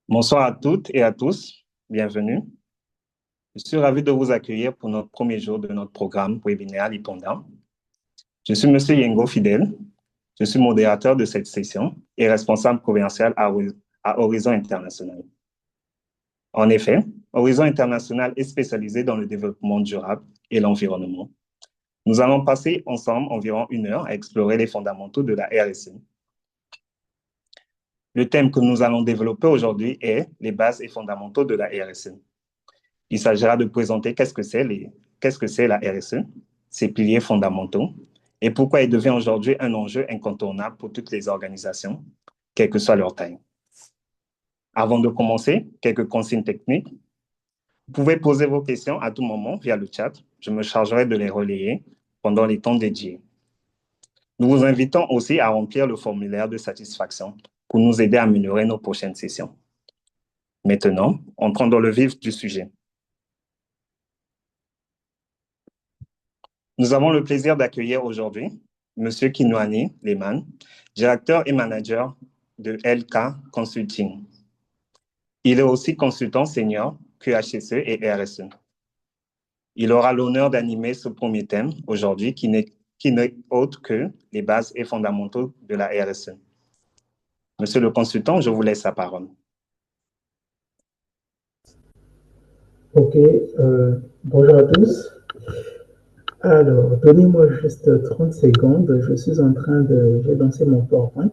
Bonsoir à toutes et à tous, bienvenue. Je suis ravi de vous accueillir pour notre premier jour de notre programme webinaire Lipanda. Je suis Monsieur Yengo Fidel, je suis modérateur de cette session et responsable provincial à Horizon International. En effet, Horizon International est spécialisé dans le développement durable et l'environnement. Nous allons passer ensemble environ 1 heure à explorer les fondamentaux de la RSE. Le thème que nous allons développer aujourd'hui est les bases et fondamentaux de la RSE. Il s'agira de présenter qu'est-ce que c'est la RSE, ses piliers fondamentaux, et pourquoi il devient aujourd'hui un enjeu incontournable pour toutes les organisations, quelle que soit leur taille. Avant de commencer, quelques consignes techniques. Vous pouvez poser vos questions à tout moment via le chat. Je me chargerai de les relayer pendant les temps dédiés. Nous vous invitons aussi à remplir le formulaire de satisfaction pour nous aider à améliorer nos prochaines sessions. Maintenant, entrons dans le vif du sujet. Nous avons le plaisir d'accueillir aujourd'hui M. Kinwani Lehman, directeur et manager de LK Consulting. Il est aussi consultant senior QHSE et RSE. Il aura l'honneur d'animer ce premier thème aujourd'hui qui n'est autre que les bases et fondamentaux de la RSE. Monsieur le consultant, je vous laisse la parole. Ok, bonjour à tous. Alors, donnez-moi juste 30 secondes. Je suis en train de lancer mon PowerPoint.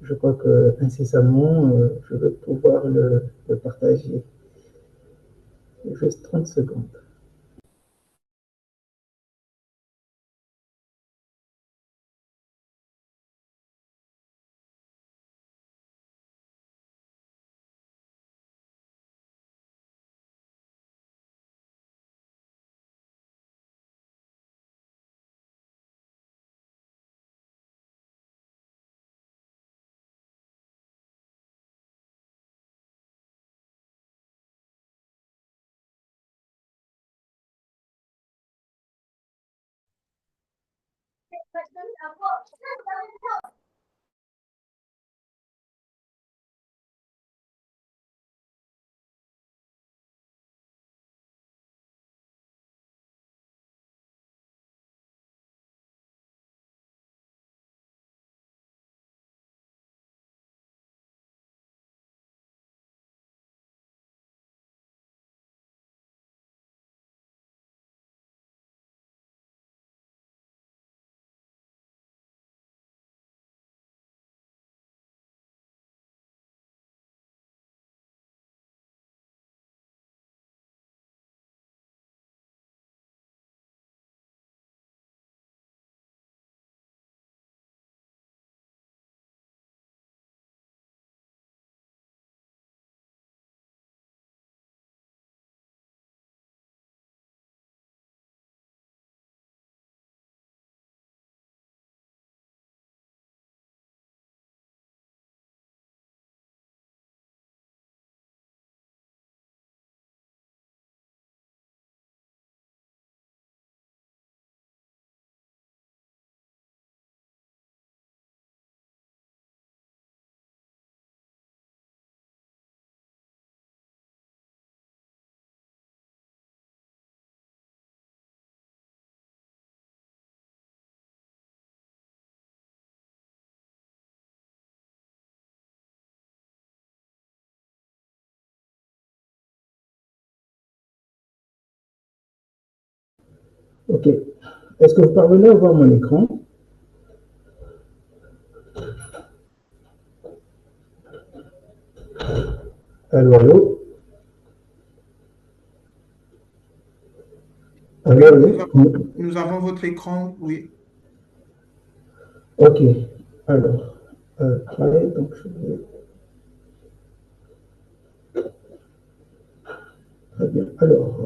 Je crois que incessamment, je vais pouvoir le partager. Juste 30 secondes. Ok. Est-ce que vous parvenez à voir mon écran? Allô, allô? Oui, Allô, allô? nous avons votre écran, oui. Ok. Alors, pareil, donc je vais... Très bien. Alors,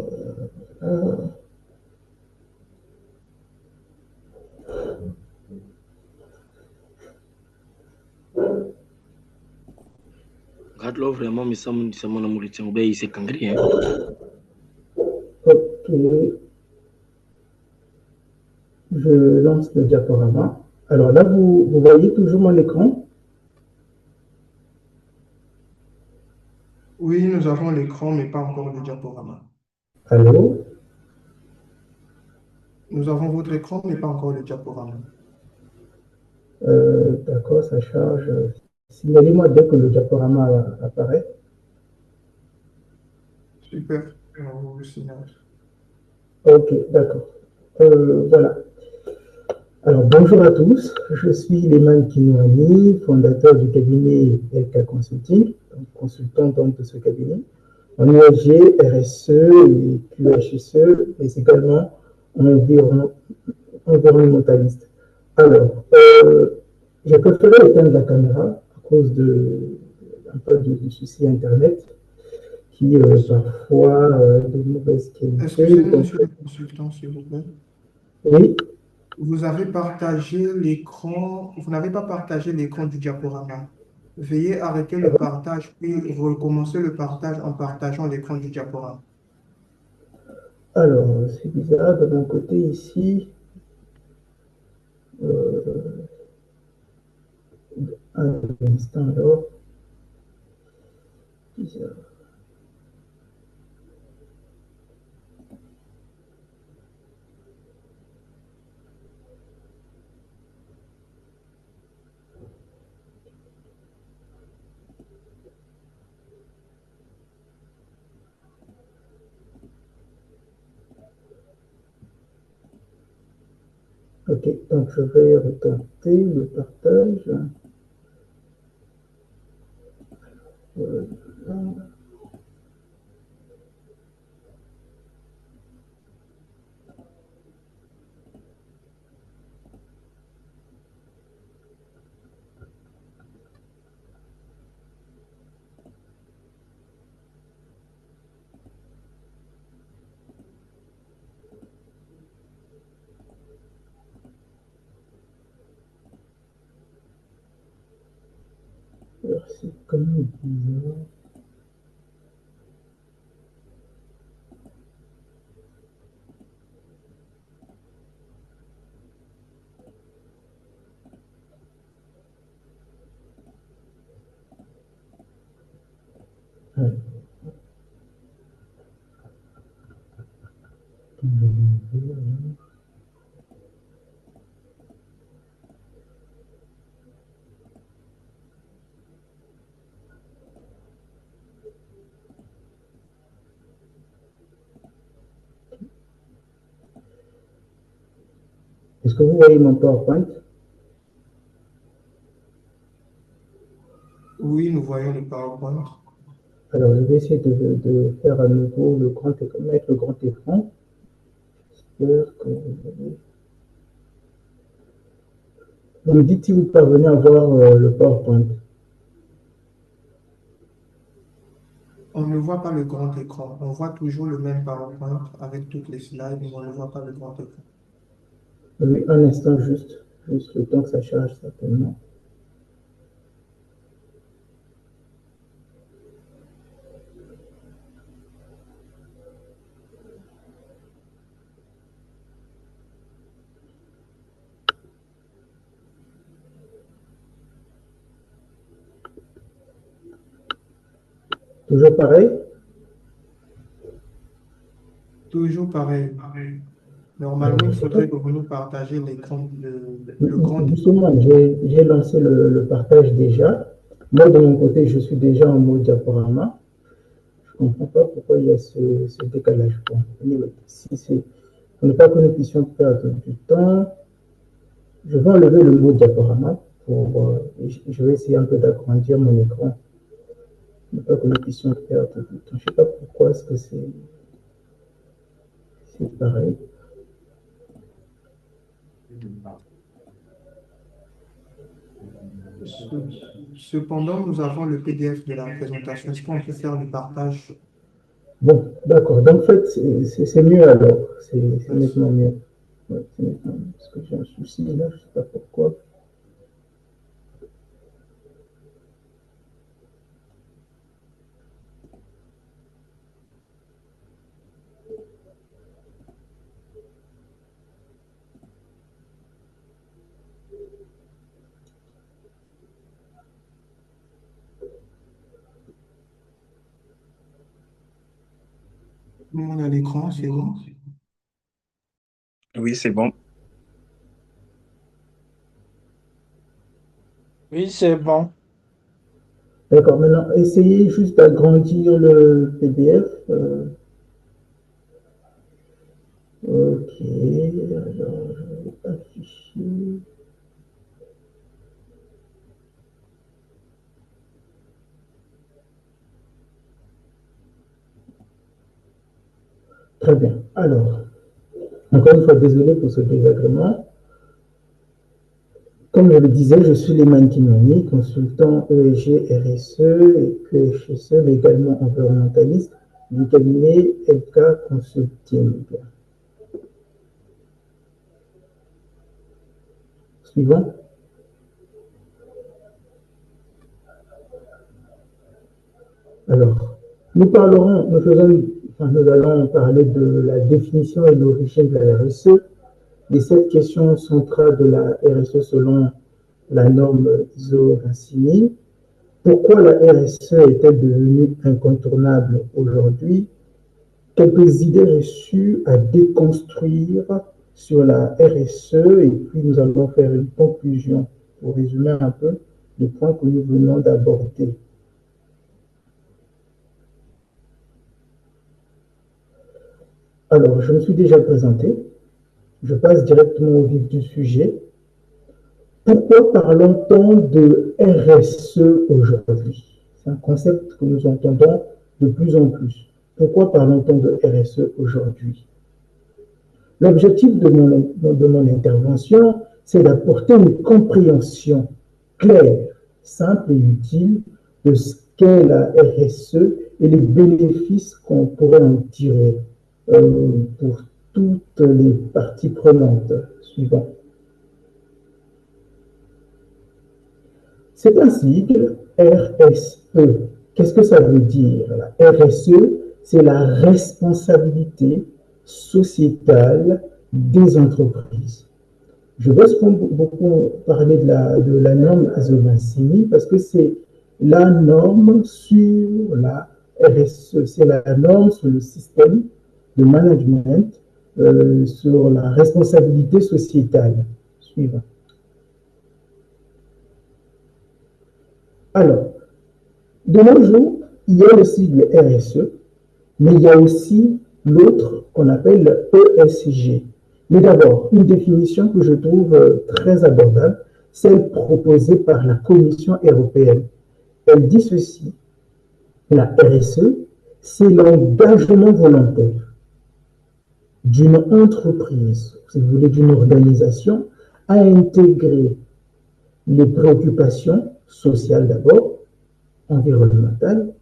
Gadlo vraiment mais ça mon amour tient obéi c'est cangri hein. ok. Je lance le diaporama. Alors là, vous voyez toujours mon écran? Oui, nous avons l'écran, mais pas encore le diaporama. Allô? Nous avons votre écran, mais pas encore le diaporama. D'accord, ça charge. Signalez-moi dès que le diaporama apparaît. Super. On vous le signale. Ok, d'accord. Voilà. Alors, bonjour à tous. Je suis Leman Kinouani, fondateur du cabinet LK Consulting, donc consultant donc de ce cabinet, en ESG, RSE et QHSE, mais également en environnementaliste. Alors, j'ai préféré éteindre la caméra à cause un peu du souci Internet qui parfois de mauvaise qualité. Excusez-nous, Donc, monsieur le consultant, s'il vous plaît. oui, Vous avez partagé l'écran, vous n'avez pas partagé l'écran du diaporama. Veuillez arrêter le partage puis recommencer le partage en partageant l'écran du diaporama. alors c'est bizarre de mon côté ici. Euh, un instant alors. Bizarre. Ok, donc je vais retenter le partage. Voilà. Alors c'est quand même bizarre. Ouais. Est-ce que vous voyez mon PowerPoint? Oui, nous voyons le PowerPoint. Alors je vais essayer de faire à nouveau mettre le grand écran. J'espère que vous me dites si vous parvenez à voir le PowerPoint. On ne voit pas le grand écran. On voit toujours le même PowerPoint avec toutes les slides, mais on ne voit pas le grand écran. Oui, un instant juste le temps que ça charge certainement. Toujours pareil? Toujours pareil. Normalement, il faudrait que vous nous partagez l'écran, le grand écran. Justement, j'ai lancé le partage déjà. Moi, de mon côté, je suis déjà en mode diaporama. Je ne comprends pas pourquoi il y a ce décalage. Bon, anyway, si c'est pour ne pas que nous puissions perdre du temps, je vais enlever le mode diaporama je vais essayer un peu d'agrandir mon écran. Pour ne pas que nous puissions perdre du temps. Je ne sais pas pourquoi est-ce que c'est pareil. Cependant, nous avons le PDF de la présentation. Est-ce qu'on peut faire le partage? Bon, d'accord. Donc, en fait, c'est mieux alors. C'est Merci. nettement mieux. Ouais, c'est nettement mieux. Parce que j'ai un souci là, je ne sais pas pourquoi. Tout le monde a l'écran, c'est bon. Oui, c'est bon. Oui, c'est bon. D'accord, maintenant, essayez juste d'agrandir le PDF. Ok, alors, je vais afficher. Très bien. Alors, encore une fois, désolé pour ce désagrément. Comme je le disais, je suis Leman Kinoni, consultant ESG RSE et QHSE, mais également environnementaliste du cabinet LK Consulting. Suivant. Alors, nous allons parler de la définition et de l'origine de la RSE, des 7 questions centrales de la RSE selon la norme ISO 26000. Pourquoi la RSE est-elle devenue incontournable aujourd'hui? Quelques idées reçues à déconstruire sur la RSE et puis nous allons faire une conclusion pour résumer un peu les points que nous venons d'aborder. Alors, je me suis déjà présenté. Je passe directement au vif du sujet. Pourquoi parlons-on de RSE aujourd'hui? C'est un concept que nous entendons de plus en plus. Pourquoi parlons-on de RSE aujourd'hui? L'objectif de mon intervention, c'est d'apporter une compréhension claire, simple et utile de ce qu'est la RSE et les bénéfices qu'on pourrait en tirer pour toutes les parties prenantes. Suivant. C'est un sigle RSE. Qu'est-ce que ça veut dire? La RSE, c'est la responsabilité sociétale des entreprises. Je vais beaucoup parler de la norme ISO 26000 parce que c'est la norme sur la RSE, c'est la norme sur le système de management, sur la responsabilité sociétale. Suivant. Alors, de nos jours, il y a le sigle RSE, mais il y a aussi l'autre qu'on appelle ESG. Mais d'abord, une définition que je trouve très abordable, celle proposée par la Commission européenne. Elle dit ceci: la RSE, c'est l'engagement volontaire d'une entreprise, si vous voulez, d'une organisation, à intégrer les préoccupations sociales d'abord, environnementales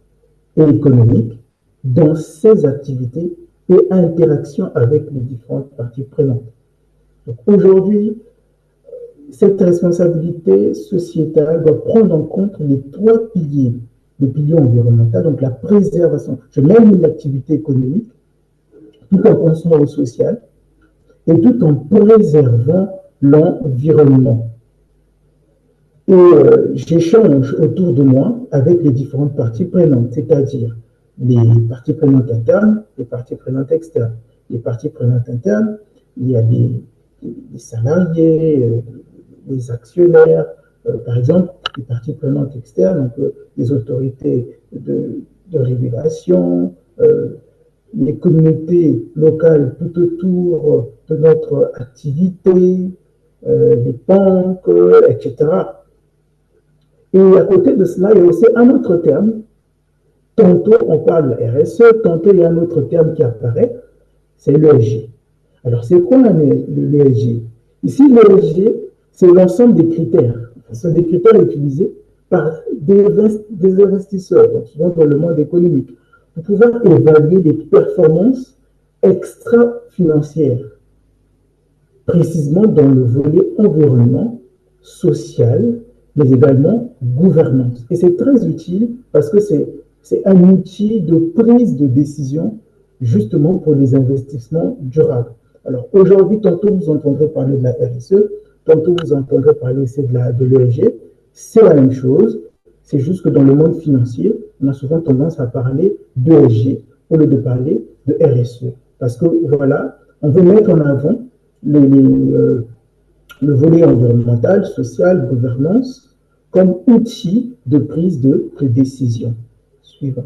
et économiques dans ses activités et interactions avec les différentes parties prenantes. Aujourd'hui, cette responsabilité sociétale doit prendre en compte les 3 piliers. Le pilier environnemental, donc la préservation. Je mène l'activité économique tout en pensant au social et tout en préservant l'environnement. Et j'échange autour de moi avec les différentes parties prenantes, c'est-à-dire les parties prenantes internes, les parties prenantes externes. Les parties prenantes internes, il y a les salariés, les actionnaires, par exemple, les parties prenantes externes, donc les autorités de régulation, les communautés locales tout autour de notre activité, les banques, etc. Et à côté de cela, il y a aussi un autre terme. Tantôt, on parle de RSE, tantôt, il y a un autre terme qui apparaît, c'est l'ESG. Alors, c'est quoi l'ESG? Ici, l'ESG, c'est l'ensemble des critères. Ce sont des critères utilisés par des investisseurs, donc souvent dans le monde économique, pour pouvoir évaluer les performances extra-financières, précisément dans le volet environnement, social, mais également gouvernance. Et c'est très utile parce que c'est un outil de prise de décision justement pour les investissements durables. Alors aujourd'hui, tantôt vous entendrez parler de la RSE, tantôt vous entendrez parler aussi de l'ESG. C'est la même chose, c'est juste que dans le monde financier, on a souvent tendance à parler d'ESG au lieu de parler de RSE. Parce que voilà, on veut mettre en avant le volet environnemental, social, gouvernance, comme outil de prise de décision. Suivant.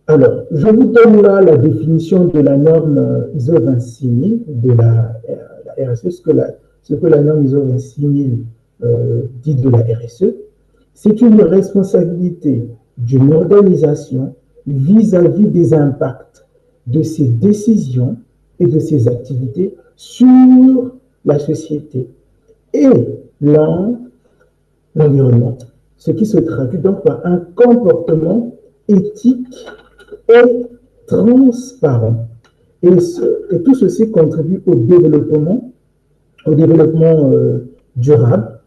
Alors, je vous donne là la définition de la norme ISO 26000 de la RSE, ce que la norme ISO 26000 dit de la RSE. C'est une responsabilité d'une organisation vis-à-vis des impacts de ses décisions et de ses activités sur la société et l'environnement. Ce qui se traduit donc par un comportement éthique et transparent. Et tout ceci contribue au développement durable,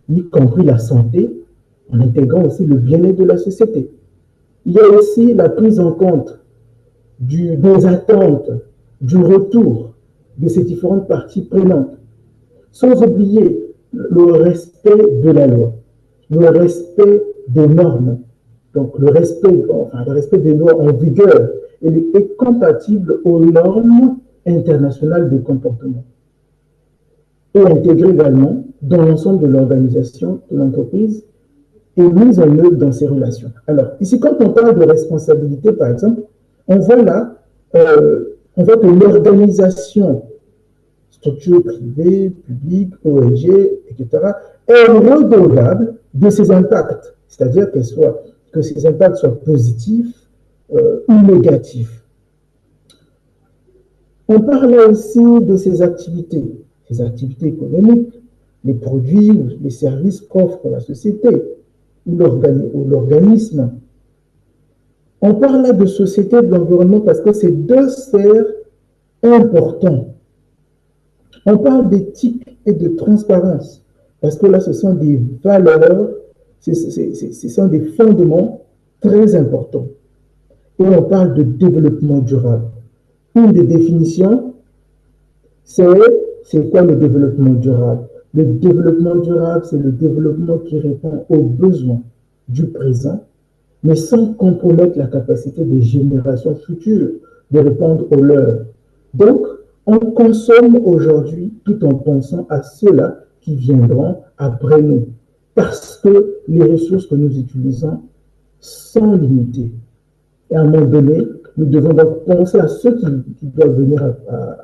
y compris la santé, en intégrant aussi le bien-être de la société. Il y a aussi la prise en compte des attentes, du retour de ces différentes parties prenantes, sans oublier le respect de la loi, le respect des normes. Donc le respect des lois en vigueur est compatible aux normes internationales de comportement et intégré également dans l'ensemble de l'organisation de l'entreprise et mise en œuvre dans ses relations. Alors, ici, quand on parle de responsabilité, par exemple, on voit là, on voit que l'organisation, structure privée, publique, ONG, etc., est redevable de ses impacts, c'est-à-dire que ces impacts soient positifs ou négatifs. On parle aussi de ses activités économiques, les produits ou les services qu'offre la société ou l'organisme. On parle là de société et de l'environnement parce que c'est deux sphères importantes. On parle d'éthique et de transparence parce que là, ce sont des valeurs, ce sont des fondements très importants. Et on parle de développement durable. Une des définitions, c'est quoi le développement durable? Le développement durable, c'est le développement qui répond aux besoins du présent, mais sans compromettre la capacité des générations futures de répondre aux leurs. Donc, on consomme aujourd'hui tout en pensant à ceux-là qui viendront après nous, parce que les ressources que nous utilisons sont limitées. Et à un moment donné, nous devons donc penser à ceux qui doivent venir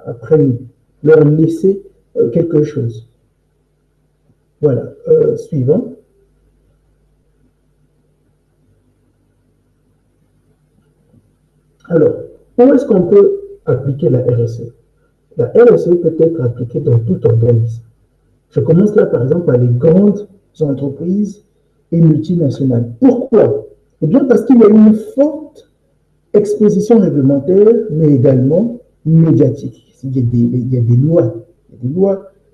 après nous, leur laisser quelque chose. Voilà. Suivant. Alors, où est-ce qu'on peut appliquer la RSE? La RSE peut être appliquée dans tout organisme. Je commence là, par exemple, par les grandes entreprises et multinationales. Pourquoi? Eh bien, parce qu'il y a une forte exposition réglementaire, mais également médiatique. Il y a des lois,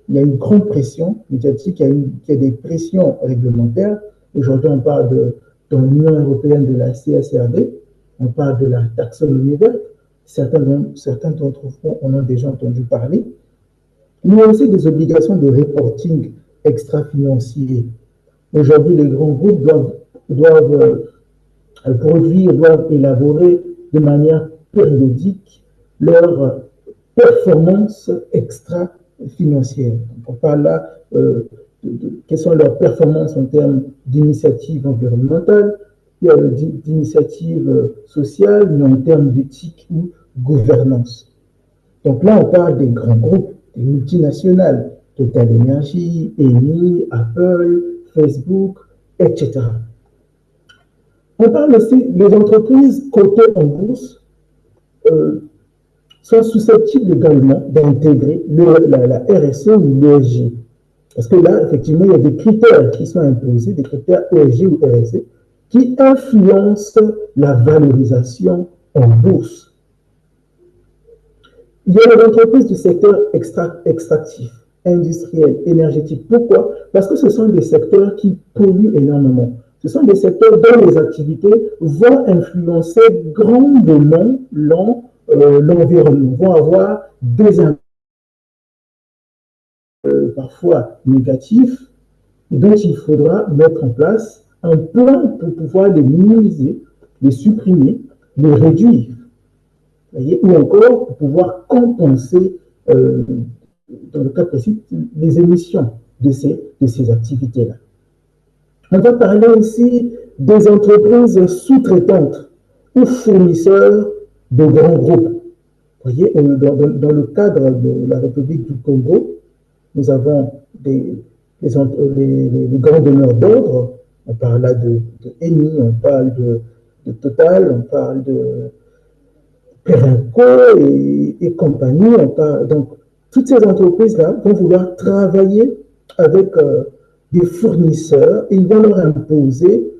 il y a une grande pression médiatique, il y a des pressions réglementaires. Aujourd'hui, on parle dans l'Union européenne de la CSRD, on parle de la taxonomie verte. Certains d'entre vous en ont déjà entendu parler. Il y a aussi des obligations de reporting extra-financier. Aujourd'hui, les grands groupes doivent produire, doivent élaborer de manière périodique leurs performances extra-financières. On parle là de quelles sont leurs performances en termes d'initiatives environnementales, d'initiatives sociales, mais en termes d'éthique ou gouvernance. Donc là, on parle des grands groupes, des multinationales, Total Energy, Eni, Apple, Facebook, etc. On parle aussi des entreprises cotées en bourse sont susceptibles également d'intégrer la RSE ou l'ESG. Parce que là, effectivement, il y a des critères qui sont imposés, des critères ESG ou RSE, qui influencent la valorisation en bourse. Il y a les entreprises du secteur extractif, industriel, énergétique. Pourquoi? Parce que ce sont des secteurs qui polluent énormément. Ce sont des secteurs dont les activités vont influencer grandement l'environnement, vont avoir des impacts parfois négatifs, dont il faudra mettre en place un plan pour pouvoir les minimiser, les supprimer, les réduire, voyez, ou encore pour pouvoir compenser, dans le cas précis, les émissions de ces activités-là. On va parler aussi des entreprises sous-traitantes ou fournisseurs de grands groupes. Vous voyez, dans le cadre de la République du Congo, nous avons les grands donneurs d'ordre. On parle là de Eni, on parle de Total, on parle de Perenco et compagnie. Donc, toutes ces entreprises-là vont vouloir travailler avec des fournisseurs et ils vont leur imposer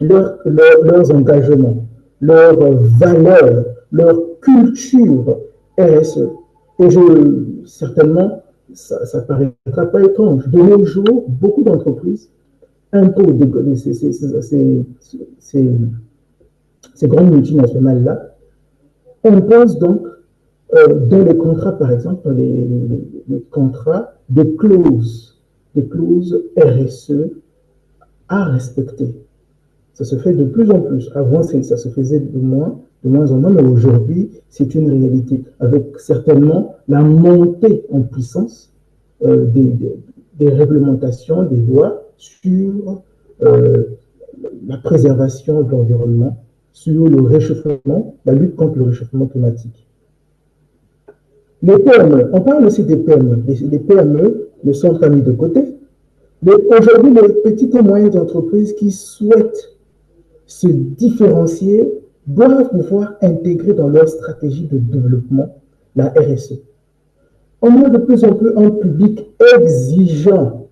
leurs engagements, leurs valeurs, leur culture RSE. Et certainement, ça ne paraîtra pas étrange. De nos jours, beaucoup d'entreprises imposent ces grandes multinationales-là, imposent donc dans les contrats, par exemple, dans les contrats, des clauses RSE à respecter. Ça se fait de plus en plus. Avant, ça se faisait de moins en moins, mais aujourd'hui, c'est une réalité, avec certainement la montée en puissance des réglementations, des lois sur la préservation de l'environnement, sur le réchauffement, la lutte contre le réchauffement climatique. Les PME, on parle aussi des PME. Les PME ne sont pas mis de côté. Mais aujourd'hui, les petites et moyennes entreprises qui souhaitent se différencier doivent pouvoir intégrer dans leur stratégie de développement la RSE. On a de plus en plus un public exigeant.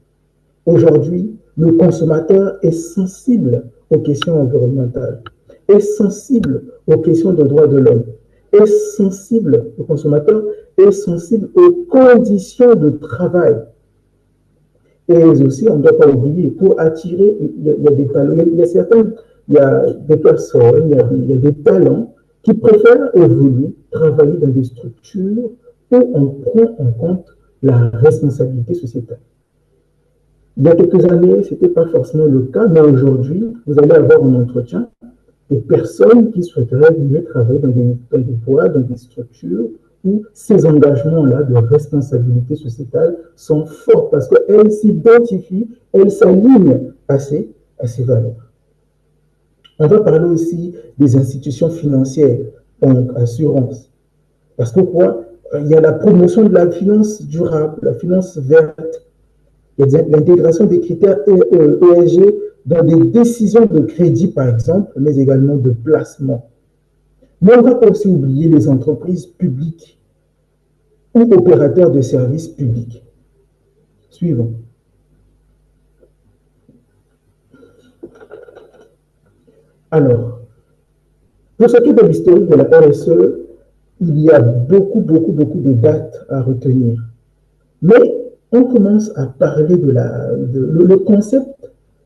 Aujourd'hui, le consommateur est sensible aux questions environnementales, est sensible aux questions de droits de l'homme, est sensible, le consommateur est sensible aux conditions de travail. Et aussi, on ne doit pas oublier, pour attirer, il y a des talents, il y a des personnes, il y a des talents qui préfèrent évoluer, travailler dans des structures où on prend en compte la responsabilité sociétale. Il y a quelques années, ce n'était pas forcément le cas, mais aujourd'hui, vous allez avoir en entretien des personnes qui souhaiteraient venir travailler dans des boîtes, dans des structures où ces engagements-là de responsabilité sociétale sont forts parce qu'elles s'identifient, elles s'alignent à ces valeurs. On va parler aussi des institutions financières, donc assurance. Parce que quoi? Il y a la promotion de la finance durable, la finance verte, il y a l'intégration des critères ESG dans des décisions de crédit, par exemple, mais également de placement. Mais on ne va pas aussi oublier les entreprises publiques ou opérateurs de services publics. Suivant. Alors, pour ce qui est de l'historique de la RSE, il y a beaucoup de dates à retenir. Mais on commence à parler le concept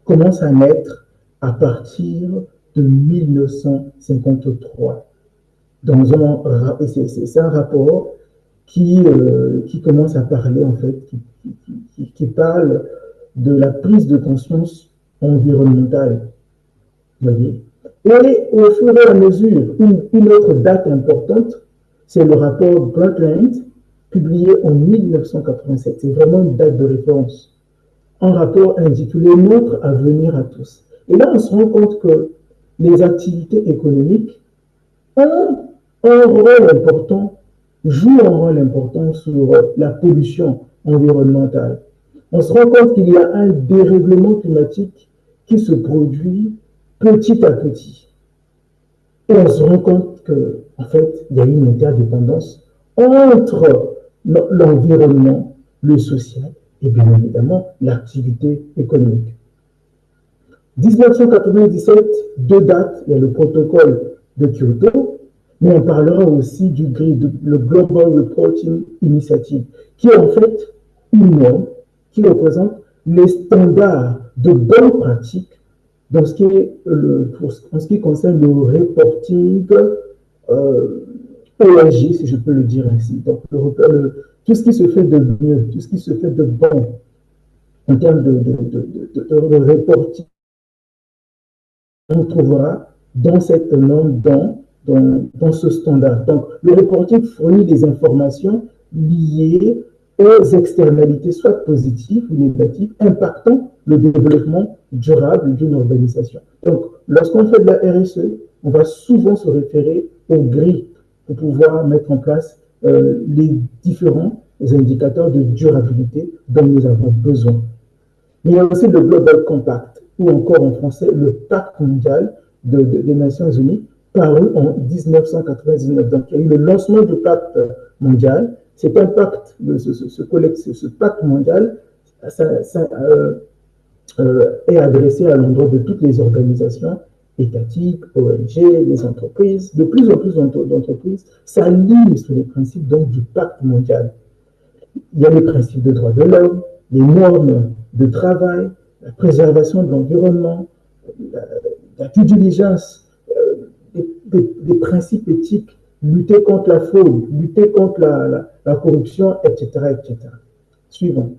commence à naître à partir de 1953. C'est un rapport qui commence à parler, en fait, qui parle de la prise de conscience environnementale. Vous voyez? Et au fur et à mesure, une autre date importante, c'est le rapport Brundtland, publié en 1987. C'est vraiment une date de référence. Un rapport intitulé Notre avenir à tous. Et là, on se rend compte que les activités économiques ont un rôle important, jouent un rôle important sur la pollution environnementale. On se rend compte qu'il y a un dérèglement climatique qui se produit petit à petit. Et on se rend compte qu'en fait, il y a une interdépendance entre l'environnement, le social et bien évidemment l'activité économique. 1997, deux dates, il y a le protocole de Kyoto, mais on parlera aussi du GRID, le Global Reporting Initiative, qui est en fait une norme qui représente les standards de bonnes pratiques dans ce qui est en ce qui concerne le reporting ESG, si je peux le dire ainsi. Donc, tout ce qui se fait de mieux, tout ce qui se fait de bon en termes de reporting on trouvera dans cette norme, dans ce standard. Donc, le reporting fournit des informations liées aux externalités, soit positives ou négatives, impactant le développement durable d'une organisation. Donc, lorsqu'on fait de la RSE, on va souvent se référer aux grilles pour pouvoir mettre en place les différents indicateurs de durabilité dont nous avons besoin. Mais il y a aussi le Global Compact, ou encore en français le Pacte mondial des Nations Unies, paru en 1999. Donc, il y a eu le lancement du Pacte mondial. Cet impact, ce pacte mondial est adressé à l'endroit de toutes les organisations étatiques, ONG, les entreprises. De plus en plus d'entreprises s'alignent sur les principes donc, du pacte mondial. Il y a les principes de droits de l'homme, les normes de travail, la préservation de l'environnement, la due diligence, des principes éthiques, lutter contre la fraude, lutter contre la corruption, etc., etc. Suivant.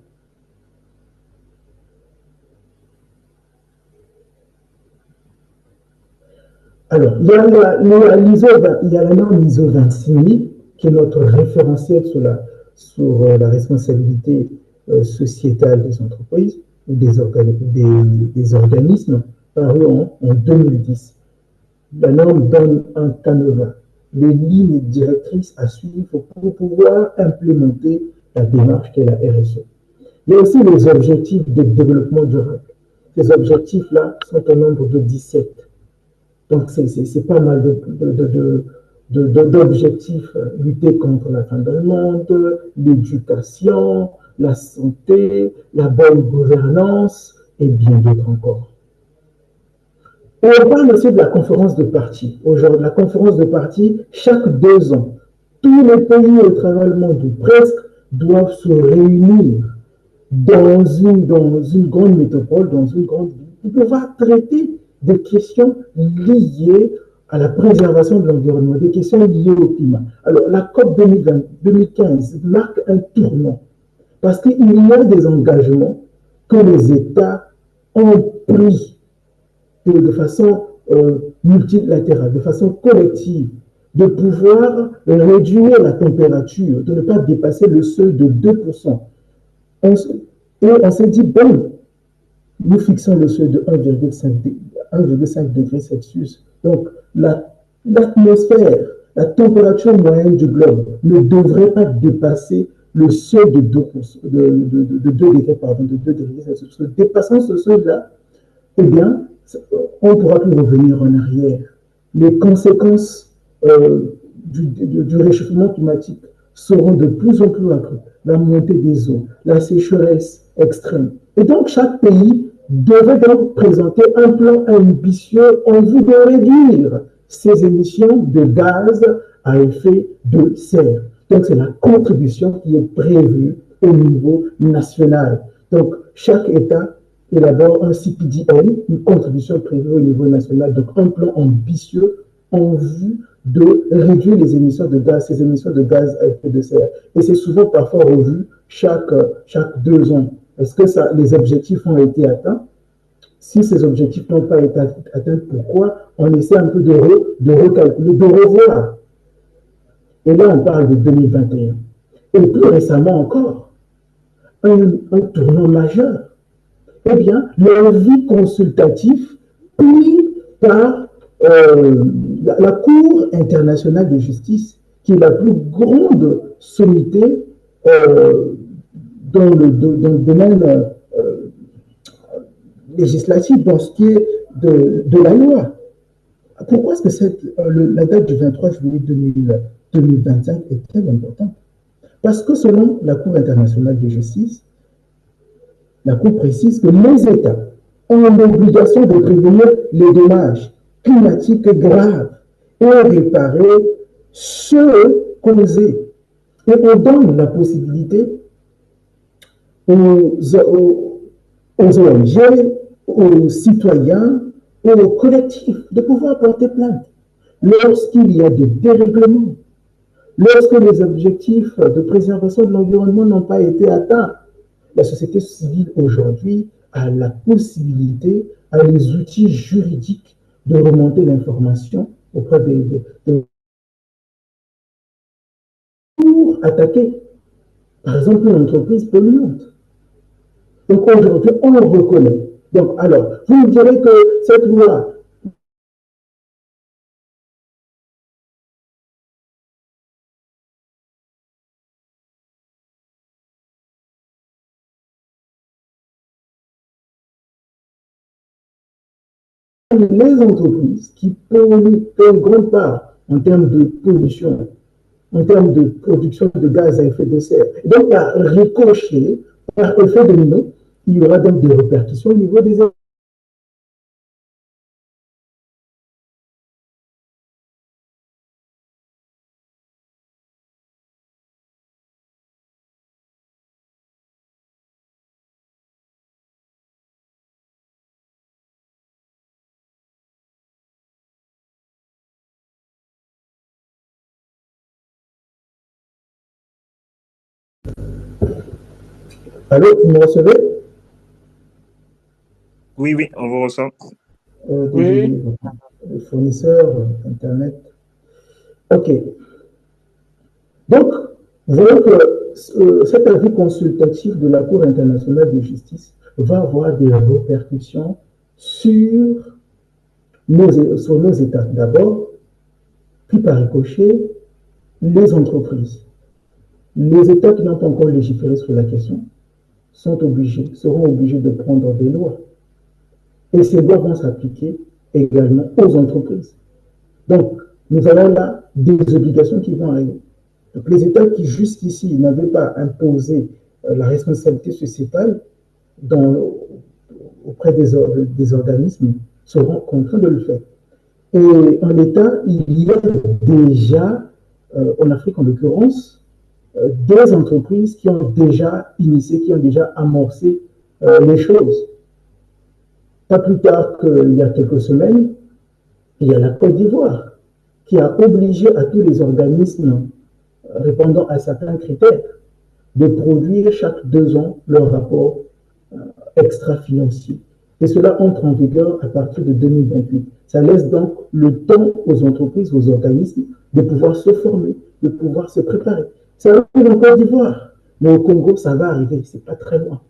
Alors, il y a la norme ISO 26000, qui est notre référentiel sur la responsabilité sociétale des entreprises ou des organismes, paru en 2010. La norme donne un canevas, les lignes directrices à suivre pour pouvoir implémenter la démarche qu'est la RSE. Il y a aussi les objectifs de développement durable. Ces objectifs-là sont au nombre de 17. Donc, c'est pas mal d'objectifs. Lutter contre la fin du monde, l'éducation, la santé, la bonne gouvernance et bien d'autres encore. Et on parle aussi de la conférence de parties. Aujourd'hui, la conférence de parties, chaque 2 ans, tous les pays au travers le monde, ou presque, doivent se réunir dans une grande métropole, dans une grande ville, pour pouvoir traiter des questions liées à la préservation de l'environnement, des questions liées au climat. Alors, la COP 2015 marque un tournant, parce qu'il y a des engagements que les États ont pris de façon multilatérale, de façon collective, de pouvoir réduire la température, de ne pas dépasser le seuil de 2%. Et on s'est dit, bon, nous fixons le seuil de 1,5 degré Celsius. Donc, l'atmosphère, la température moyenne du globe ne devrait pas dépasser le seuil de 2 degrés Celsius. Dépassant ce seuil-là, eh bien, on ne pourra plus revenir en arrière. Les conséquences du réchauffement climatique seront de plus en plus accrues. La montée des eaux, la sécheresse extrême. Et donc, chaque pays devait donc présenter un plan ambitieux en vue de réduire ses émissions de gaz à effet de serre. Donc, c'est la contribution qui est prévue au niveau national. Donc, chaque État élabore un CPDN, une contribution prévue au niveau national, donc un plan ambitieux en vue de réduire les émissions de gaz, ces émissions de gaz à effet de serre. Et c'est souvent parfois revu chaque 2 ans. Est-ce que les objectifs ont été atteints? Si ces objectifs n'ont pas été atteints, pourquoi? On essaie un peu de recalculer, de revoir. Et là, on parle de 2021. Et plus récemment encore, un tournant majeur. Eh bien, l'avis consultatif pris par la Cour internationale de justice, qui est la plus grande sommité dans le domaine législatif, dans ce qui est de la loi. Pourquoi est-ce que la date du 23 juillet 2025 est très importante? Parce que selon la Cour internationale de justice, la Cour précise que les États ont l'obligation de prévenir les dommages climatiques graves et réparer ceux causés. Et on donne la possibilité aux ONG, aux citoyens et aux collectifs de pouvoir porter plainte lorsqu'il y a des dérèglements, lorsque les objectifs de préservation de l'environnement n'ont pas été atteints. La société civile aujourd'hui a la possibilité, a les outils juridiques de remonter l'information auprès pour attaquer, par exemple, une entreprise polluante. Donc aujourd'hui, on le reconnaît. Donc, alors, vous me direz que cette loi, les entreprises qui polluent une grande part en termes de pollution, en termes de production de gaz à effet de serre. Et donc, par ricochet, par effet domino, il y aura donc des répercussions au niveau des Allô, vous me recevez? Oui, oui, on vous ressent. Désolé, le fournisseur, Internet. OK. Donc, vous voyez que cet avis consultatif de la Cour internationale de justice va avoir des répercussions sur nos États d'abord, puis par ricochet, les entreprises. Les États qui n'ont pas encore légiféré sur la question seront obligés de prendre des lois. Et ces lois vont s'appliquer également aux entreprises. Donc, nous avons là des obligations qui vont arriver. Donc, les États qui jusqu'ici n'avaient pas imposé la responsabilité sociétale auprès des organismes seront contraints de le faire. Et en l'État, il y a déjà, en Afrique en l'occurrence, des entreprises qui ont déjà initié, qui ont déjà amorcé les choses. Pas plus tard qu'il y a quelques semaines, il y a la Côte d'Ivoire qui a obligé à tous les organismes répondant à certains critères de produire chaque 2 ans leur rapport extra-financier. Et cela entre en vigueur à partir de 2028. Ça laisse donc le temps aux entreprises, aux organismes de pouvoir se former, de pouvoir se préparer. Ça arrive en Côte d'Ivoire, mais au Congo, ça va arriver, c'est pas très loin.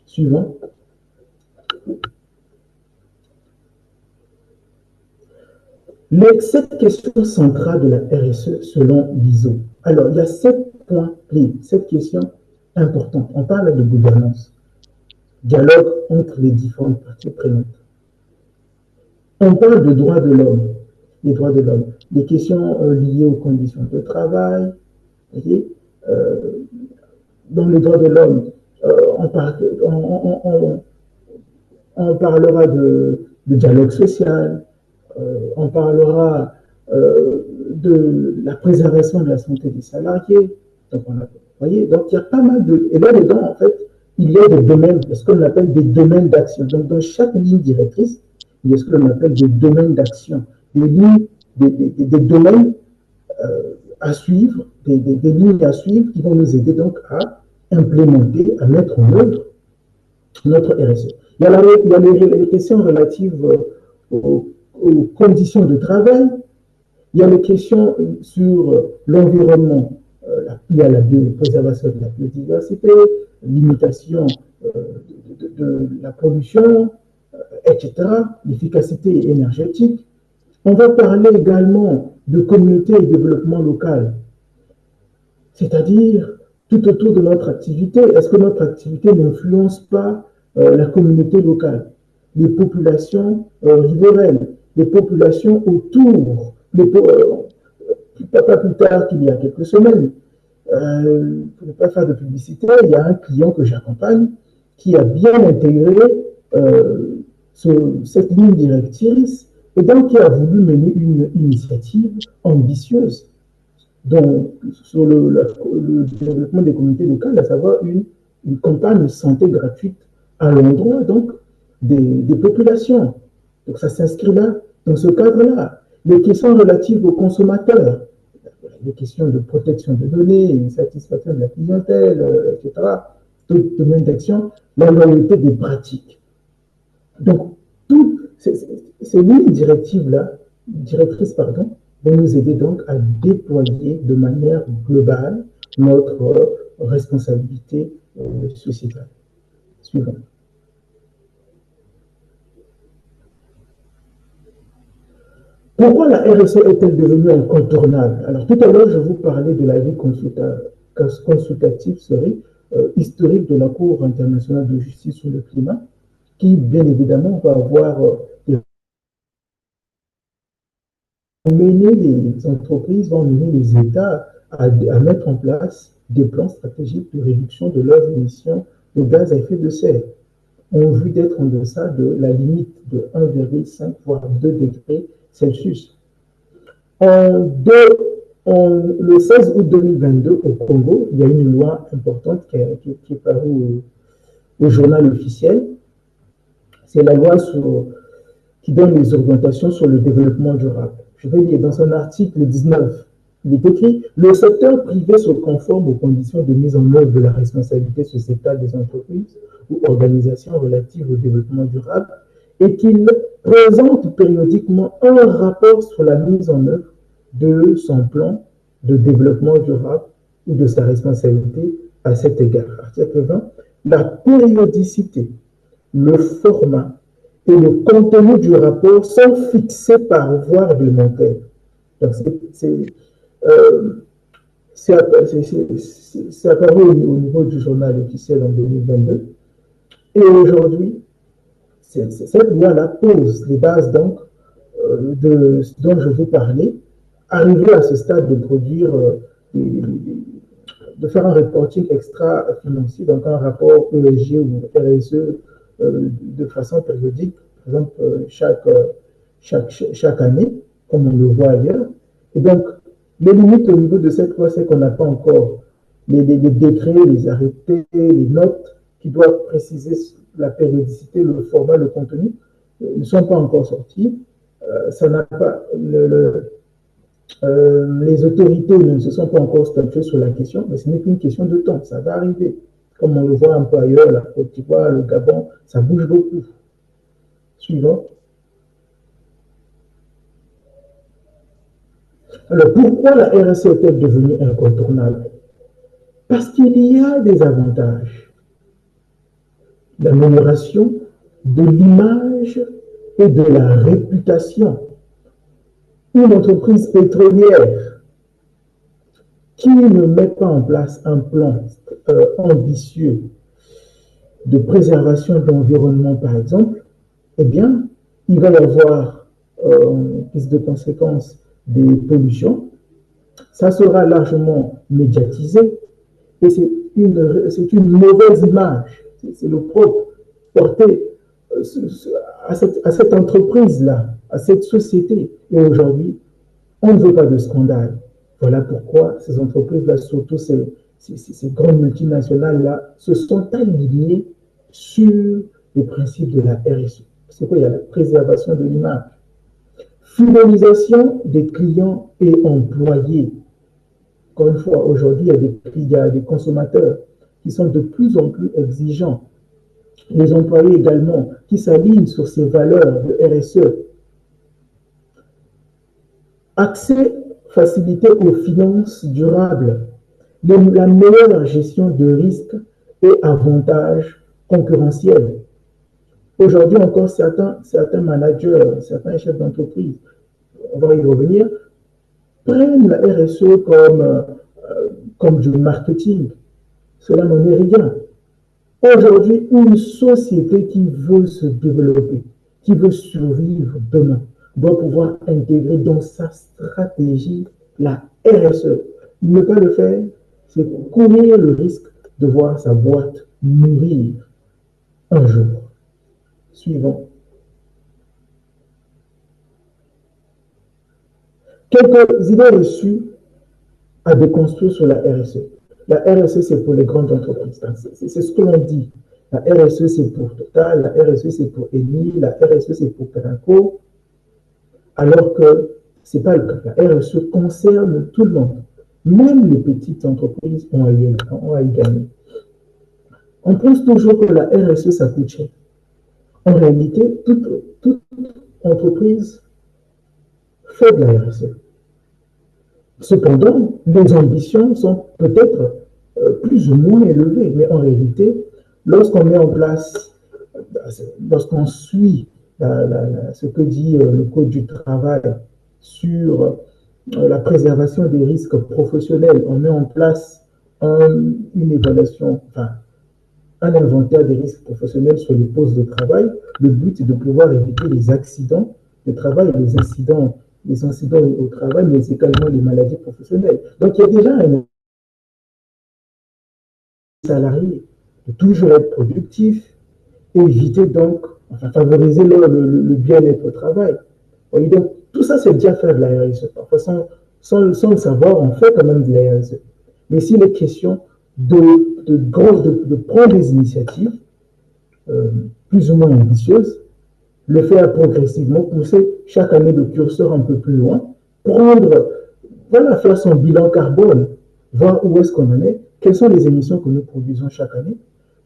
Suivant. Cette question centrale de la RSE selon l'ISO. Alors, il y a 7 points clés, 7 questions importantes. On parle de gouvernance, dialogue entre les différentes parties prenantes. On parle de droits de l'homme, les droits de l'homme, les questions liées aux conditions de travail. Voyez, dans les droits de l'homme, on parlera de dialogue social, on parlera de la préservation de la santé des salariés. Donc, voyez, donc il y a pas mal de... Et là-dedans, en fait, il y a des domaines, ce qu'on appelle des domaines d'action. Donc, dans chaque ligne directrice, il y a ce qu'on appelle des domaines d'action, des domaines à suivre, des lignes à suivre qui vont nous aider donc à implémenter, à mettre en œuvre notre RSE. Il y a les questions relatives aux conditions de travail, il y a les questions sur l'environnement, il y a la préservation de la biodiversité, limitation de la pollution, etc., l'efficacité énergétique. On va parler également de communauté et développement local, c'est-à-dire tout autour de notre activité. Est-ce que notre activité n'influence pas la communauté locale, les populations riveraines, les populations autour, pas plus tard qu'il y a quelques semaines, pour ne pas faire de publicité, il y a un client que j'accompagne qui a bien intégré cette ligne directrice et donc qui a voulu mener une initiative ambitieuse sur le développement des communautés locales, à savoir une campagne de santé gratuite à l'endroit donc des populations. Donc ça s'inscrit là, dans ce cadre-là. Les questions relatives aux consommateurs, les questions de protection de données, satisfaction de la clientèle, etc., tout domaine d'action, la loyauté des pratiques. Donc, toutes ces lignes directrices, pardon, vont nous aider donc à déployer de manière globale notre responsabilité sociétale. Suivant. Pourquoi la RSE est-elle devenue incontournable? Alors, tout à l'heure, je vous parlais de l'avis consultatif historique de la Cour internationale de justice sur le climat, qui, bien évidemment, va avoir mener les entreprises, vont mener les États à mettre en place des plans stratégiques de réduction de leurs émissions de gaz à effet de serre. Ont vu d'être en deçà de la limite de 1,5 voire 2 degrés Celsius. Le 16 août 2022, au Congo, il y a une loi importante qui est parue au journal officiel. C'est la loi qui donne les orientations sur le développement durable. Je vais lire dans un article 19. Il est écrit: le secteur privé se conforme aux conditions de mise en œuvre de la responsabilité sociétale des entreprises ou organisations relatives au développement durable et qu'il présente périodiquement un rapport sur la mise en œuvre de son plan de développement durable ou de sa responsabilité à cet égard. Article 20. La périodicité, le format et le contenu du rapport sont fixés par voie réglementaire. Donc, c'est apparu au niveau du journal officiel en 2022. Et aujourd'hui, cette loi-là pose les bases donc dont je vous parlais, arriver à ce stade de produire, de faire un reporting extra-financier, donc un rapport ESG ou RSE de façon périodique, par exemple chaque année, comme on le voit ailleurs. Et donc, les limites au niveau de cette loi, c'est qu'on n'a pas encore les décrets, les arrêtés, les notes qui doivent préciser la périodicité, le format, le contenu, ne sont pas encore sortis. Ça n'a pas les autorités ne se sont pas encore statuées sur la question, mais ce n'est qu'une question de temps, ça va arriver. Comme on le voit un peu ailleurs, la Côte d'Ivoire, le Gabon, ça bouge beaucoup. Suivant. Alors, pourquoi la RSE est-elle devenue incontournable? Parce qu'il y a des avantages. L'amélioration de l'image et de la réputation. Une entreprise pétrolière qui ne met pas en place un plan ambitieux de préservation de l'environnement, par exemple, eh bien, il va y avoir prise de conséquences des pollutions. Ça sera largement médiatisé et c'est une mauvaise image. C'est le propre porté à cette entreprise-là, à cette société. Et aujourd'hui, on ne veut pas de scandale. Voilà pourquoi ces entreprises-là, surtout ces grandes multinationales-là, se sont alignées sur les principes de la RSE. C'est quoi? Il y a la préservation de l'image, fidélisation des clients et employés. Encore une fois, aujourd'hui, il y a des consommateurs qui sont de plus en plus exigeants. Les employés également qui s'alignent sur ces valeurs de RSE. Accès facilité aux finances durables, la meilleure gestion de risques et avantages concurrentiels. Aujourd'hui encore, certains managers, certains chefs d'entreprise, on va y revenir, prennent la RSE comme du marketing. Cela n'en est rien. Aujourd'hui, une société qui veut se développer, qui veut survivre demain, doit pouvoir intégrer dans sa stratégie la RSE. Ne pas le faire, c'est courir le risque de voir sa boîte mourir un jour. Suivant. Quelques idées reçues à déconstruire sur la RSE. La RSE, c'est pour les grandes entreprises. C'est ce que l'on dit. La RSE, c'est pour Total, la RSE, c'est pour Eni, la RSE, c'est pour Perenco. Alors que ce n'est pas le cas. La RSE concerne tout le monde. Même les petites entreprises ont à y gagner. On pense toujours que la RSE, ça coûte cher. En réalité, toute entreprise fait de la RSE. Cependant, les ambitions sont peut-être plus ou moins élevées, mais en réalité, lorsqu'on met en place, lorsqu'on suit ce que dit le Code du travail sur la préservation des risques professionnels, on met en place une évaluation, enfin, un inventaire des risques professionnels sur les postes de travail. Le but est de pouvoir éviter les accidents de travail, les incidents au travail, mais également les maladies professionnelles. Donc, il y a déjà un salarié de toujours être productif, éviter donc, enfin, favoriser le bien-être au travail. Et donc, tout ça, c'est déjà faire de la RSE. Parfois, sans le savoir, on fait quand même de la RSE. Mais s'il est question de prendre des initiatives plus ou moins ambitieuses, le faire progressivement, pousser chaque année le curseur un peu plus loin, prendre, voilà, faire son bilan carbone, voir où est-ce qu'on en est, quelles sont les émissions que nous produisons chaque année,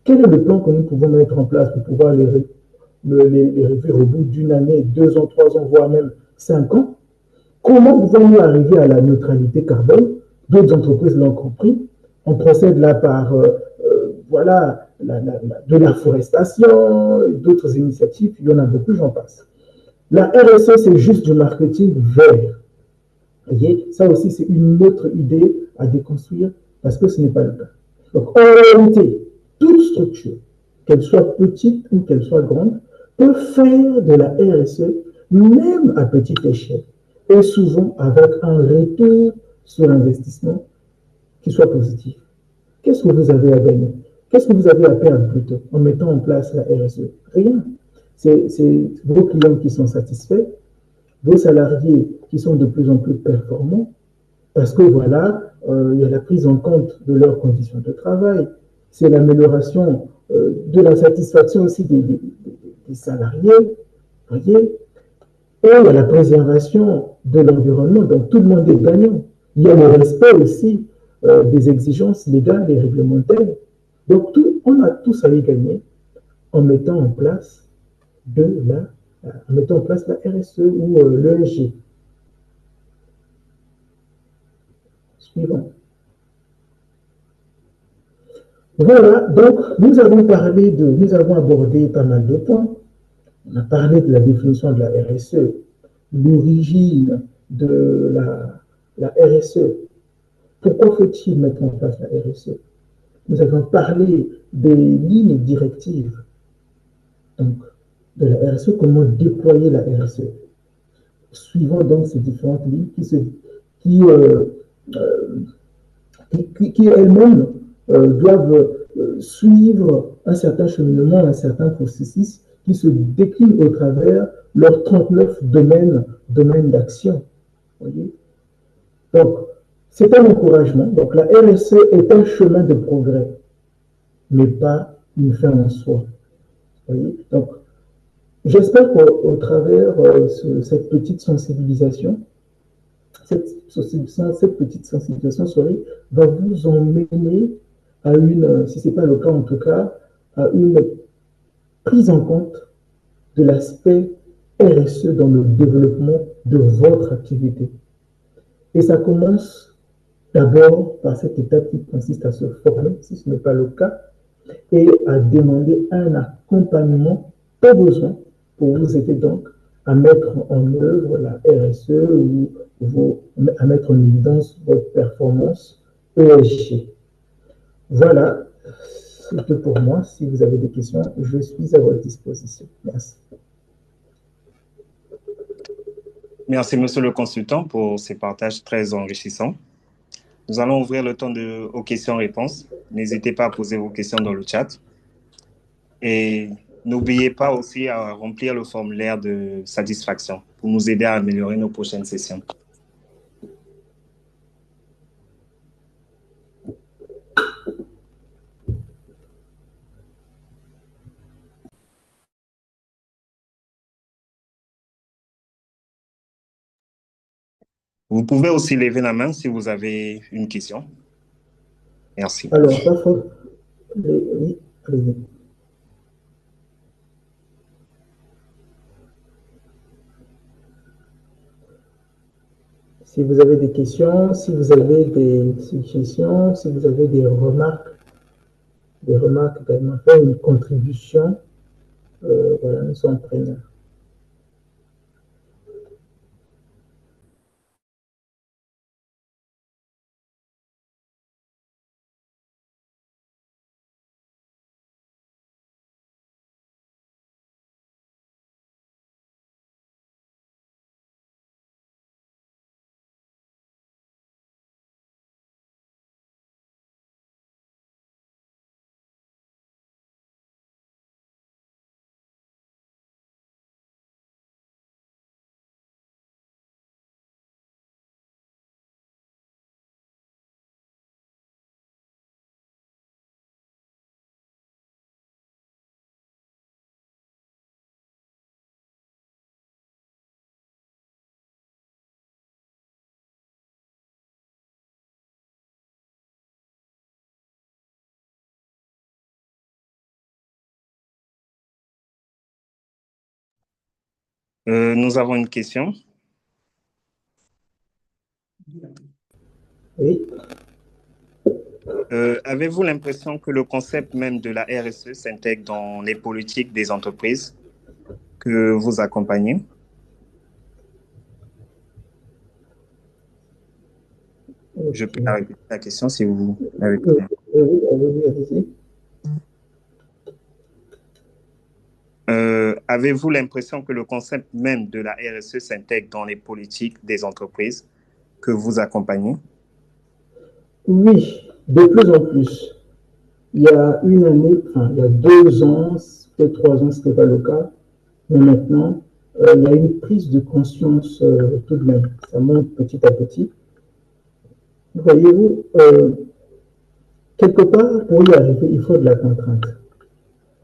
quel est le plan que nous pouvons mettre en place pour pouvoir les réduire au bout d'une année, 2 ans, 3 ans, voire même 5 ans. Comment pouvons-nous arriver à la neutralité carbone? D'autres entreprises l'ont compris. On procède là par voilà, de la forestation, d'autres initiatives, il y en a beaucoup, j'en passe. La RSE, c'est juste du marketing vert. Vous voyez, ça aussi, c'est une autre idée à déconstruire parce que ce n'est pas le cas. Donc, en réalité, toute structure, qu'elle soit petite ou qu'elle soit grande, peut faire de la RSE, même à petite échelle, et souvent avec un retour sur investissement qui soit positif. Qu'est-ce que vous avez à gagner? Qu'est-ce que vous avez à perdre plutôt en mettant en place la RSE? Rien. C'est vos clients qui sont satisfaits, vos salariés qui sont de plus en plus performants, parce que voilà, il y a la prise en compte de leurs conditions de travail, c'est l'amélioration de la satisfaction aussi des salariés, voyez, et il y a la préservation de l'environnement, donc tout le monde est gagnant. Il y a le respect aussi des exigences légales et réglementaires. Donc on a tous à y gagner en mettant en place la RSE ou l'ESG. Suivant. Voilà, donc nous avons abordé pas mal de points. On a parlé de la définition de la RSE, l'origine de la RSE. Pourquoi faut-il mettre en place la RSE? Nous avons parlé des lignes directives, donc de la RSE, comment déployer la RSE, suivant donc ces différentes lignes qui, euh, qui elles-mêmes doivent suivre un certain cheminement, un certain processus qui se décline au travers leurs 39 domaines d'action. Donc, c'est un encouragement. Donc, la RSE est un chemin de progrès, mais pas une fin en soi. Donc, j'espère qu'au travers cette petite sensibilisation, cette petite sensibilisation va vous emmener à si ce n'est pas le cas en tout cas, à une prise en compte de l'aspect RSE dans le développement de votre activité. Et ça commence d'abord par cette étape qui consiste à se former, si ce n'est pas le cas, et à demander un accompagnement au besoin pour vous aider donc à mettre en œuvre la RSE ou à mettre en évidence votre performance ESG. Voilà, c'est tout pour moi. Si vous avez des questions, je suis à votre disposition. Merci. Merci, monsieur le consultant, pour ces partages très enrichissants. Nous allons ouvrir le temps aux questions-réponses. N'hésitez pas à poser vos questions dans le chat. Et n'oubliez pas aussi à remplir le formulaire de satisfaction pour nous aider à améliorer nos prochaines sessions. Vous pouvez aussi lever la main si vous avez une question. Merci. Alors, pas faute. Oui, allez-y. Si vous avez des questions, si vous avez des suggestions, si vous avez des remarques également, faire une contribution, voilà, nous sommes preneurs. Nous avons une question. Oui. Avez-vous l'impression que le concept même de la RSE s'intègre dans les politiques des entreprises que vous accompagnez? Je peux répéter la question si vous l'avez bien. Oui, allez-y. Avez-vous l'impression que le concept même de la RSE s'intègre dans les politiques des entreprises que vous accompagnez? Oui, de plus en plus. Il y a une année, enfin, il y a 2 ans, peut-être 3 ans, ce n'était pas le cas, mais maintenant, il y a une prise de conscience tout de même. Ça monte petit à petit. Voyez-vous, quelque part, pour y arriver, il faut de la contrainte.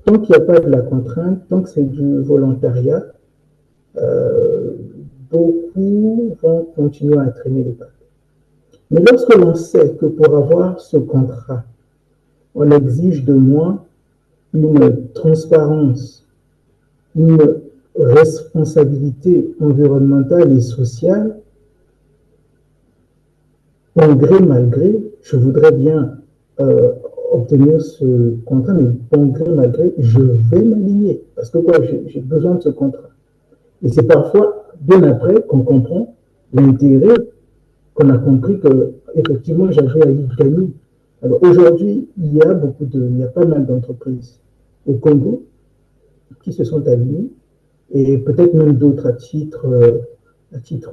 Tant qu'il n'y a pas de la contrainte, tant que c'est du volontariat, euh, beaucoup vont continuer à traîner les pattes. Mais lorsque l'on sait que pour avoir ce contrat, on exige de moi une transparence, une responsabilité environnementale et sociale, bon gré mal gré, je voudrais bien obtenir ce contrat, mais bon gré mal gré, je vais m'aligner. Parce que quoi, j'ai besoin de ce contrat. Et c'est parfois, bien après, qu'on comprend l'intérêt, qu'on a compris que, effectivement, j'avais à y gagner. Alors aujourd'hui, il y a pas mal d'entreprises au Congo qui se sont alignées et peut-être même d'autres à titre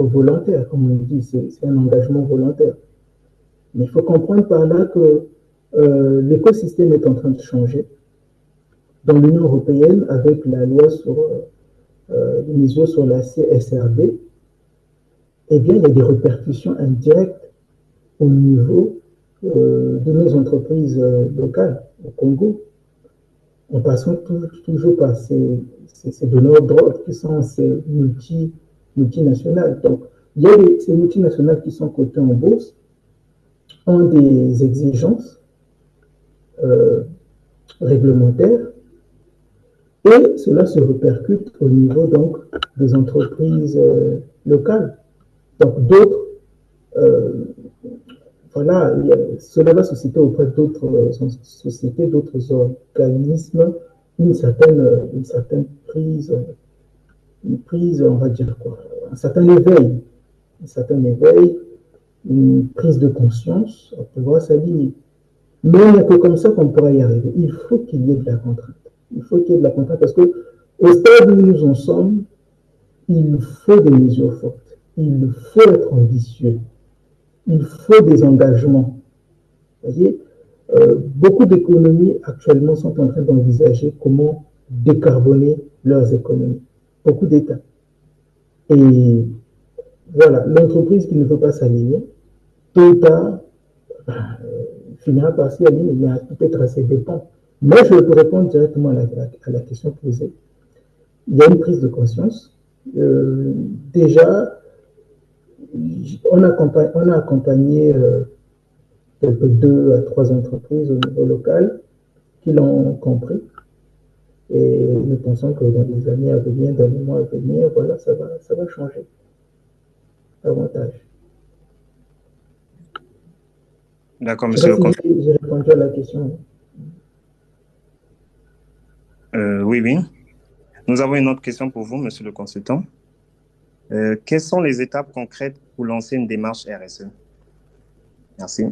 volontaire, comme on dit, c'est un engagement volontaire. Mais il faut comprendre par là que l'écosystème est en train de changer. Dans l'Union européenne, avec la loi sur les mesures sur la CSRD, eh bien, il y a des répercussions indirectes au niveau de nos entreprises locales au Congo, en passant toujours par ces donneurs d'ordre qui sont ces multinationales. Donc, il y a ces multinationales qui sont cotées en bourse, ont des exigences euh, réglementaires et cela se répercute au niveau donc des entreprises locales. Donc, d'autres, euh, voilà, cela va susciter auprès d'autres sociétés, d'autres organismes, une certaine prise, on va dire quoi, un certain éveil, une prise de conscience pour pouvoir s'aligner. Mais il n'y a que comme ça qu'on pourra y arriver. Il faut qu'il y ait de la contrainte. Il faut qu'il y ait de la contrainte parce que au stade où nous en sommes, il faut des mesures fortes. Il faut être ambitieux. Il faut des engagements. Vous voyez, beaucoup d'économies actuellement sont en train d'envisager comment décarboner leurs économies. Beaucoup d'États. Et voilà, l'entreprise qui ne veut pas s'aligner, tôt ou tard, finira par s'y aligner, mais peut-être à ses dépens. Moi, je peux répondre directement à la question posée. Il y a une prise de conscience. Déjà, on a accompagné quelques 2 à 3 entreprises au niveau local qui l'ont compris. Et nous pensons que dans les années à venir, dans les mois à venir, voilà, ça va changer davantage. D'accord, Je ne sais monsieur pas le si consultant. j'ai répondu à la question. Oui, oui. Nous avons une autre question pour vous, monsieur le consultant. Quelles sont les étapes concrètes pour lancer une démarche RSE? Merci.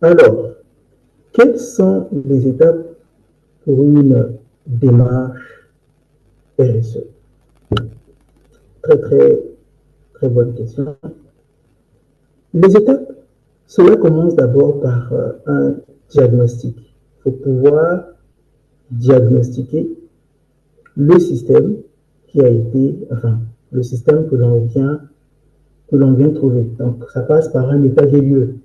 Alors, quelles sont les étapes pour une démarche RSE? Très, très, très bonne question. Les étapes, cela commence d'abord par un diagnostic. Il faut pouvoir diagnostiquer le système qui a été, enfin, le système que l'on vient trouver. Donc, ça passe par un état des lieux.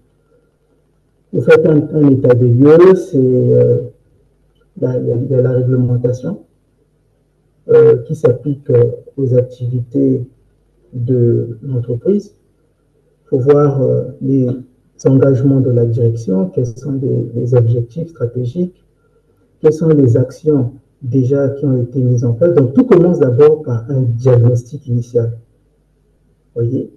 Vous faites un état des lieux, il y a la réglementation qui s'applique aux activités de l'entreprise. Il faut voir les engagements de la direction, quels sont les objectifs stratégiques, quelles sont les actions déjà qui ont été mises en place. Donc, tout commence d'abord par un diagnostic initial. Voyez?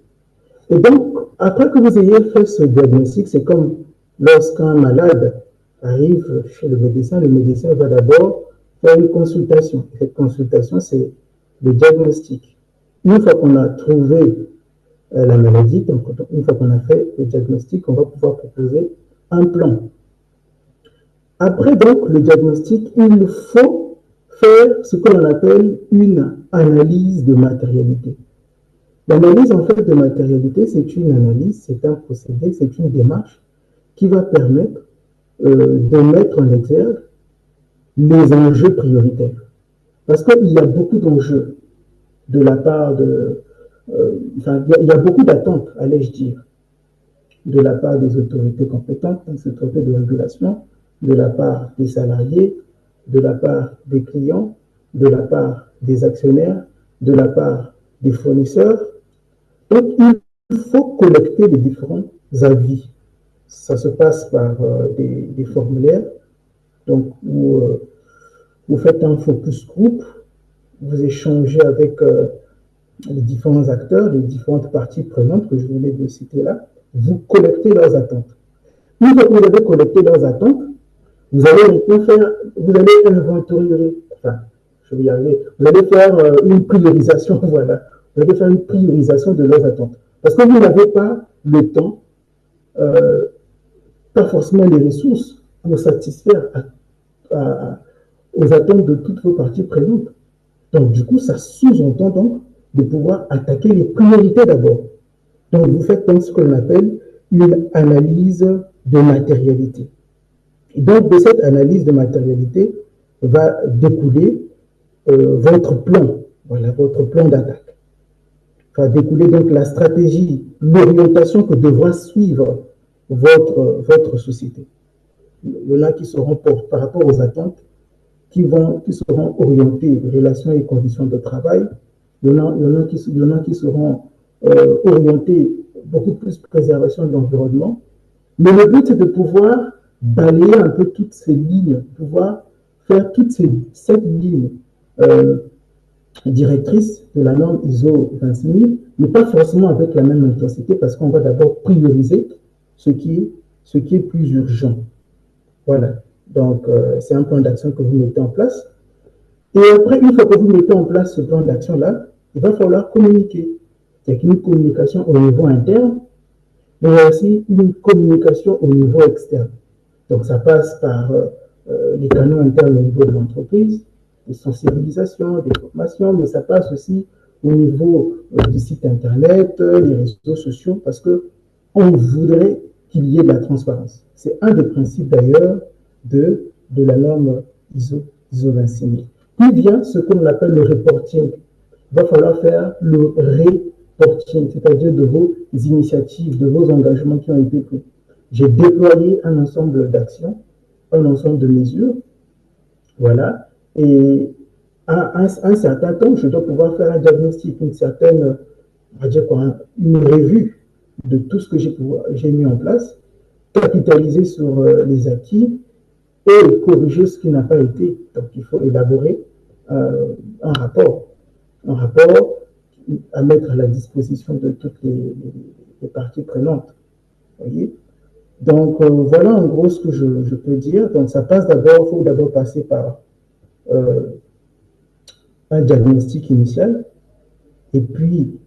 Et donc, après que vous ayez fait ce diagnostic, c'est comme lorsqu'un malade arrive chez le médecin va d'abord faire une consultation. Cette consultation, c'est le diagnostic. Une fois qu'on a trouvé la maladie, donc une fois qu'on a fait le diagnostic, on va pouvoir proposer un plan. Après donc le diagnostic, il faut faire ce que l'on appelle une analyse de matérialité. L'analyse en fait de matérialité, c'est une analyse, c'est un procédé, c'est une démarche qui va permettre de mettre en exergue les enjeux prioritaires. Parce qu'il y a beaucoup d'enjeux de la part de... il y a beaucoup d'attentes, allais-je dire, de la part des autorités compétentes, des autorités de régulation, de la part des salariés, de la part des clients, de la part des actionnaires, de la part des fournisseurs. Donc, il faut collecter les différents avis. Ça se passe par des formulaires, donc où vous faites un focus group, vous échangez avec les différents acteurs, les différentes parties prenantes que je venais de citer là, vous collectez leurs attentes. Une fois que vous avez collecté leurs attentes, vous allez inventorier, enfin, je vais y arriver, vous allez faire une priorisation, voilà, vous allez faire une priorisation de leurs attentes. Parce que vous n'avez pas le temps, pas forcément les ressources pour satisfaire aux attentes de toutes vos parties prenantes. Donc, du coup, ça sous-entend donc de pouvoir attaquer les priorités d'abord. Donc, vous faites donc ce qu'on appelle une analyse de matérialité. Et donc, de cette analyse de matérialité va découler votre plan, voilà, votre plan d'attaque. Va découler donc la stratégie, l'orientation que devra suivre votre société. Il y en a qui seront par rapport aux attentes, qui seront orientés relations et conditions de travail. Il y en a qui seront orientés beaucoup plus préservation de l'environnement. Mais le but, c'est de pouvoir balayer un peu toutes ces lignes, pouvoir faire cette ligne directrice de la norme ISO 26000, mais pas forcément avec la même intensité, parce qu'on va d'abord prioriser ce qui est plus urgent. Voilà. Donc, c'est un plan d'action que vous mettez en place. Et après, une fois que vous mettez en place ce plan d'action-là, il va falloir communiquer. C'est une communication au niveau interne, mais aussi une communication au niveau externe. Donc, ça passe par les canaux internes au niveau de l'entreprise, des sensibilisations, des formations, mais ça passe aussi au niveau du site internet, les réseaux sociaux, parce que on voudrait qu'il y ait de la transparence. C'est un des principes d'ailleurs de la norme ISO 26000. Puis vient ce qu'on appelle le reporting. Il va falloir faire le reporting, c'est-à-dire de vos initiatives, de vos engagements qui ont été pris. J'ai déployé un ensemble d'actions, un ensemble de mesures, voilà, et à un certain temps, je dois pouvoir faire un diagnostic, une certaine, on va dire quoi, une revue de tout ce que j'ai mis en place, capitaliser sur les acquis et corriger ce qui n'a pas été. Donc, il faut élaborer un rapport à mettre à la disposition de toutes les parties prenantes. Voyez. Donc, voilà en gros ce que je peux dire. Donc, ça passe d'abord, il faut d'abord passer par un diagnostic initial. Et puis,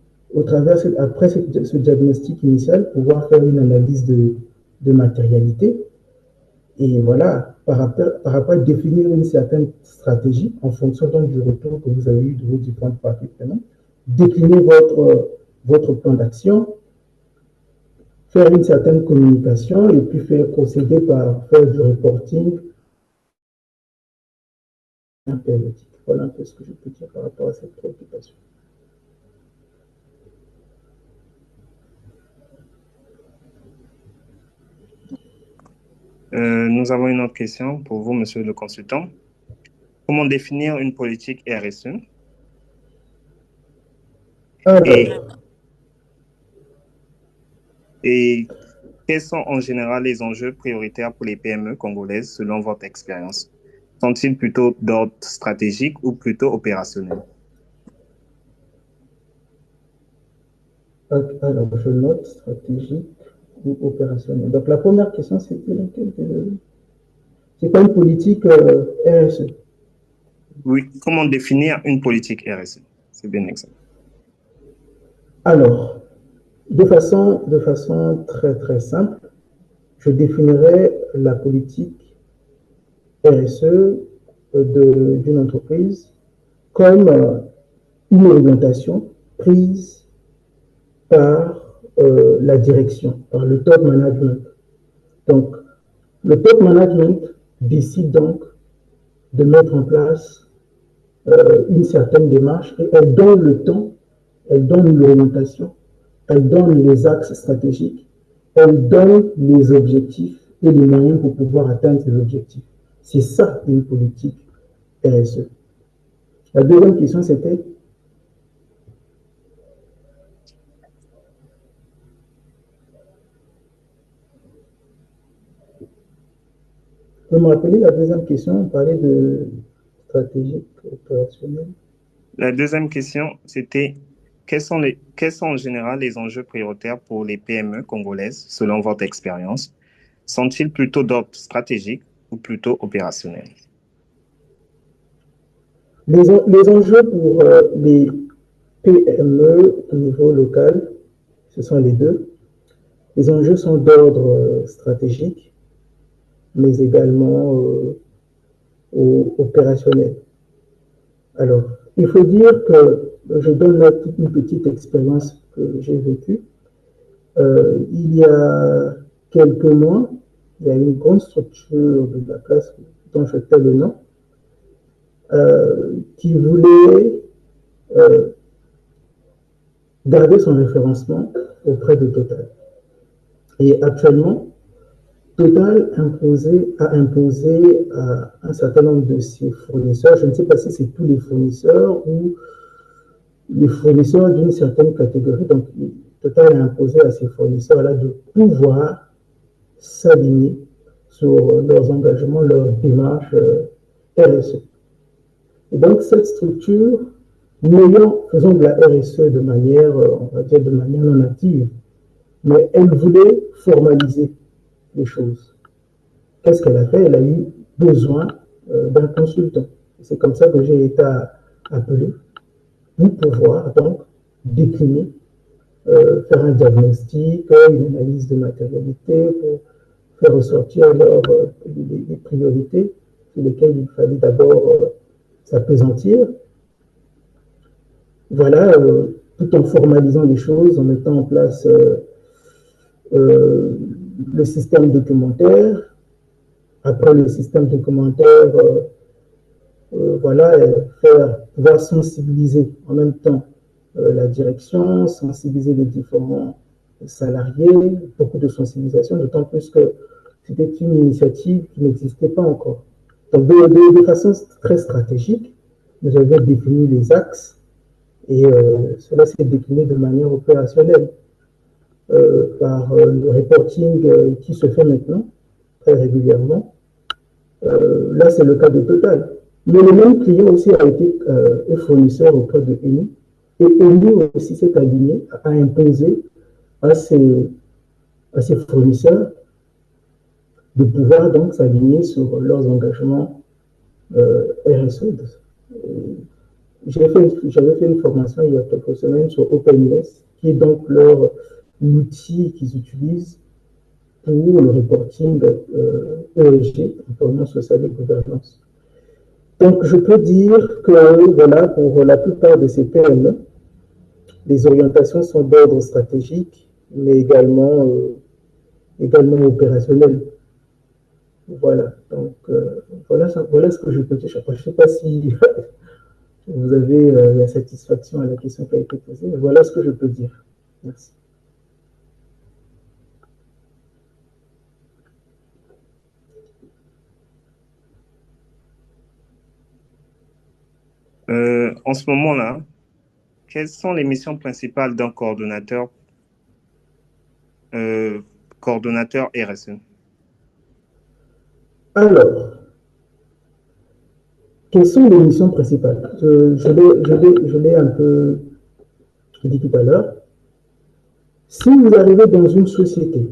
après ce diagnostic initial, pouvoir faire une analyse de matérialité. Et voilà, par rapport à définir une certaine stratégie en fonction donc du retour que vous avez eu de vos différentes parties prenantes, décliner votre plan d'action, faire une certaine communication et puis procéder par faire du reporting périodique. Voilà un peu ce que je peux dire par rapport à cette préoccupation. Nous avons une autre question pour vous, monsieur le consultant. Comment définir une politique RSE? Et quels sont en général les enjeux prioritaires pour les PME congolaises selon votre expérience? Sont-ils plutôt d'ordre stratégique ou plutôt opérationnel? Alors, je note stratégique ou opérationnel. Donc, la première question, c'était laquelle? C'est quoi une politique RSE? Oui, comment définir une politique RSE? C'est bien exact. Alors, de façon très très simple, je définirais la politique RSE d'une entreprise comme une orientation prise par la direction, par le top management. Donc, le top management décide donc de mettre en place une certaine démarche et elle donne le temps, elle donne l'orientation, elle donne les axes stratégiques, elle donne les objectifs et les moyens pour pouvoir atteindre ces objectifs. C'est ça une politique RSE. La deuxième question, c'était? Vous me rappelez la deuxième question? On parlait de stratégique opérationnelle. La deuxième question, c'était quels sont en général les enjeux prioritaires pour les PME congolaises selon votre expérience? Sont-ils plutôt d'ordre stratégique ou plutôt opérationnel? Les enjeux pour les PME au niveau local, ce sont les deux. Les enjeux sont d'ordre stratégique, mais également opérationnel. Alors, il faut dire que je donne là une petite expérience que j'ai vécue. Il y a quelques mois, il y a une grande structure de la place dont je tais le nom, qui voulait garder son référencement auprès de Total. Et actuellement, Total a imposé à un certain nombre de ses fournisseurs, je ne sais pas si c'est tous les fournisseurs ou les fournisseurs d'une certaine catégorie, donc Total a imposé à ses fournisseurs-là de pouvoir s'aligner sur leurs engagements, leurs démarches RSE. Et donc cette structure, faisant de la RSE de manière, on va dire de manière non active, mais elle voulait formaliser les choses. Qu'est-ce qu'elle a fait? Elle a eu besoin d'un consultant. C'est comme ça que j'ai été appelé pour pouvoir donc décliner, faire un diagnostic, une analyse de matérialité, pour faire ressortir les priorités sur lesquelles il fallait d'abord s'appesantir. Voilà, tout en formalisant les choses, en mettant en place le système documentaire. Après le système documentaire, voilà, pouvoir sensibiliser en même temps la direction, sensibiliser les différents salariés, beaucoup de sensibilisation, d'autant plus que c'était une initiative qui n'existait pas encore. Donc, de façon très stratégique, nous avions défini les axes et cela s'est décliné de manière opérationnelle par le reporting qui se fait maintenant très régulièrement. Là, c'est le cas de Total. Mais le même client aussi a été fournisseur auprès de Eni. Et Eni aussi s'est aligné, a imposé à ses à ces fournisseurs de pouvoir donc s'aligner sur leurs engagements RSE. J'avais fait une formation il y a quelques semaines sur OpenIS, qui est donc leur outil qu'ils utilisent pour le reporting ESG, environnement social et gouvernance. Donc, je peux dire que voilà, pour la plupart de ces PME, les orientations sont d'ordre stratégique, mais également opérationnel. Voilà, donc voilà ce que je peux dire. Je ne sais pas si vous avez la satisfaction à la question qui a été posée, mais voilà ce que je peux dire. Merci. En ce moment-là, quelles sont les missions principales d'un coordonnateur RSE? Alors, quelles sont les missions principales? Je l'ai un peu dit tout à l'heure. Si vous arrivez dans une société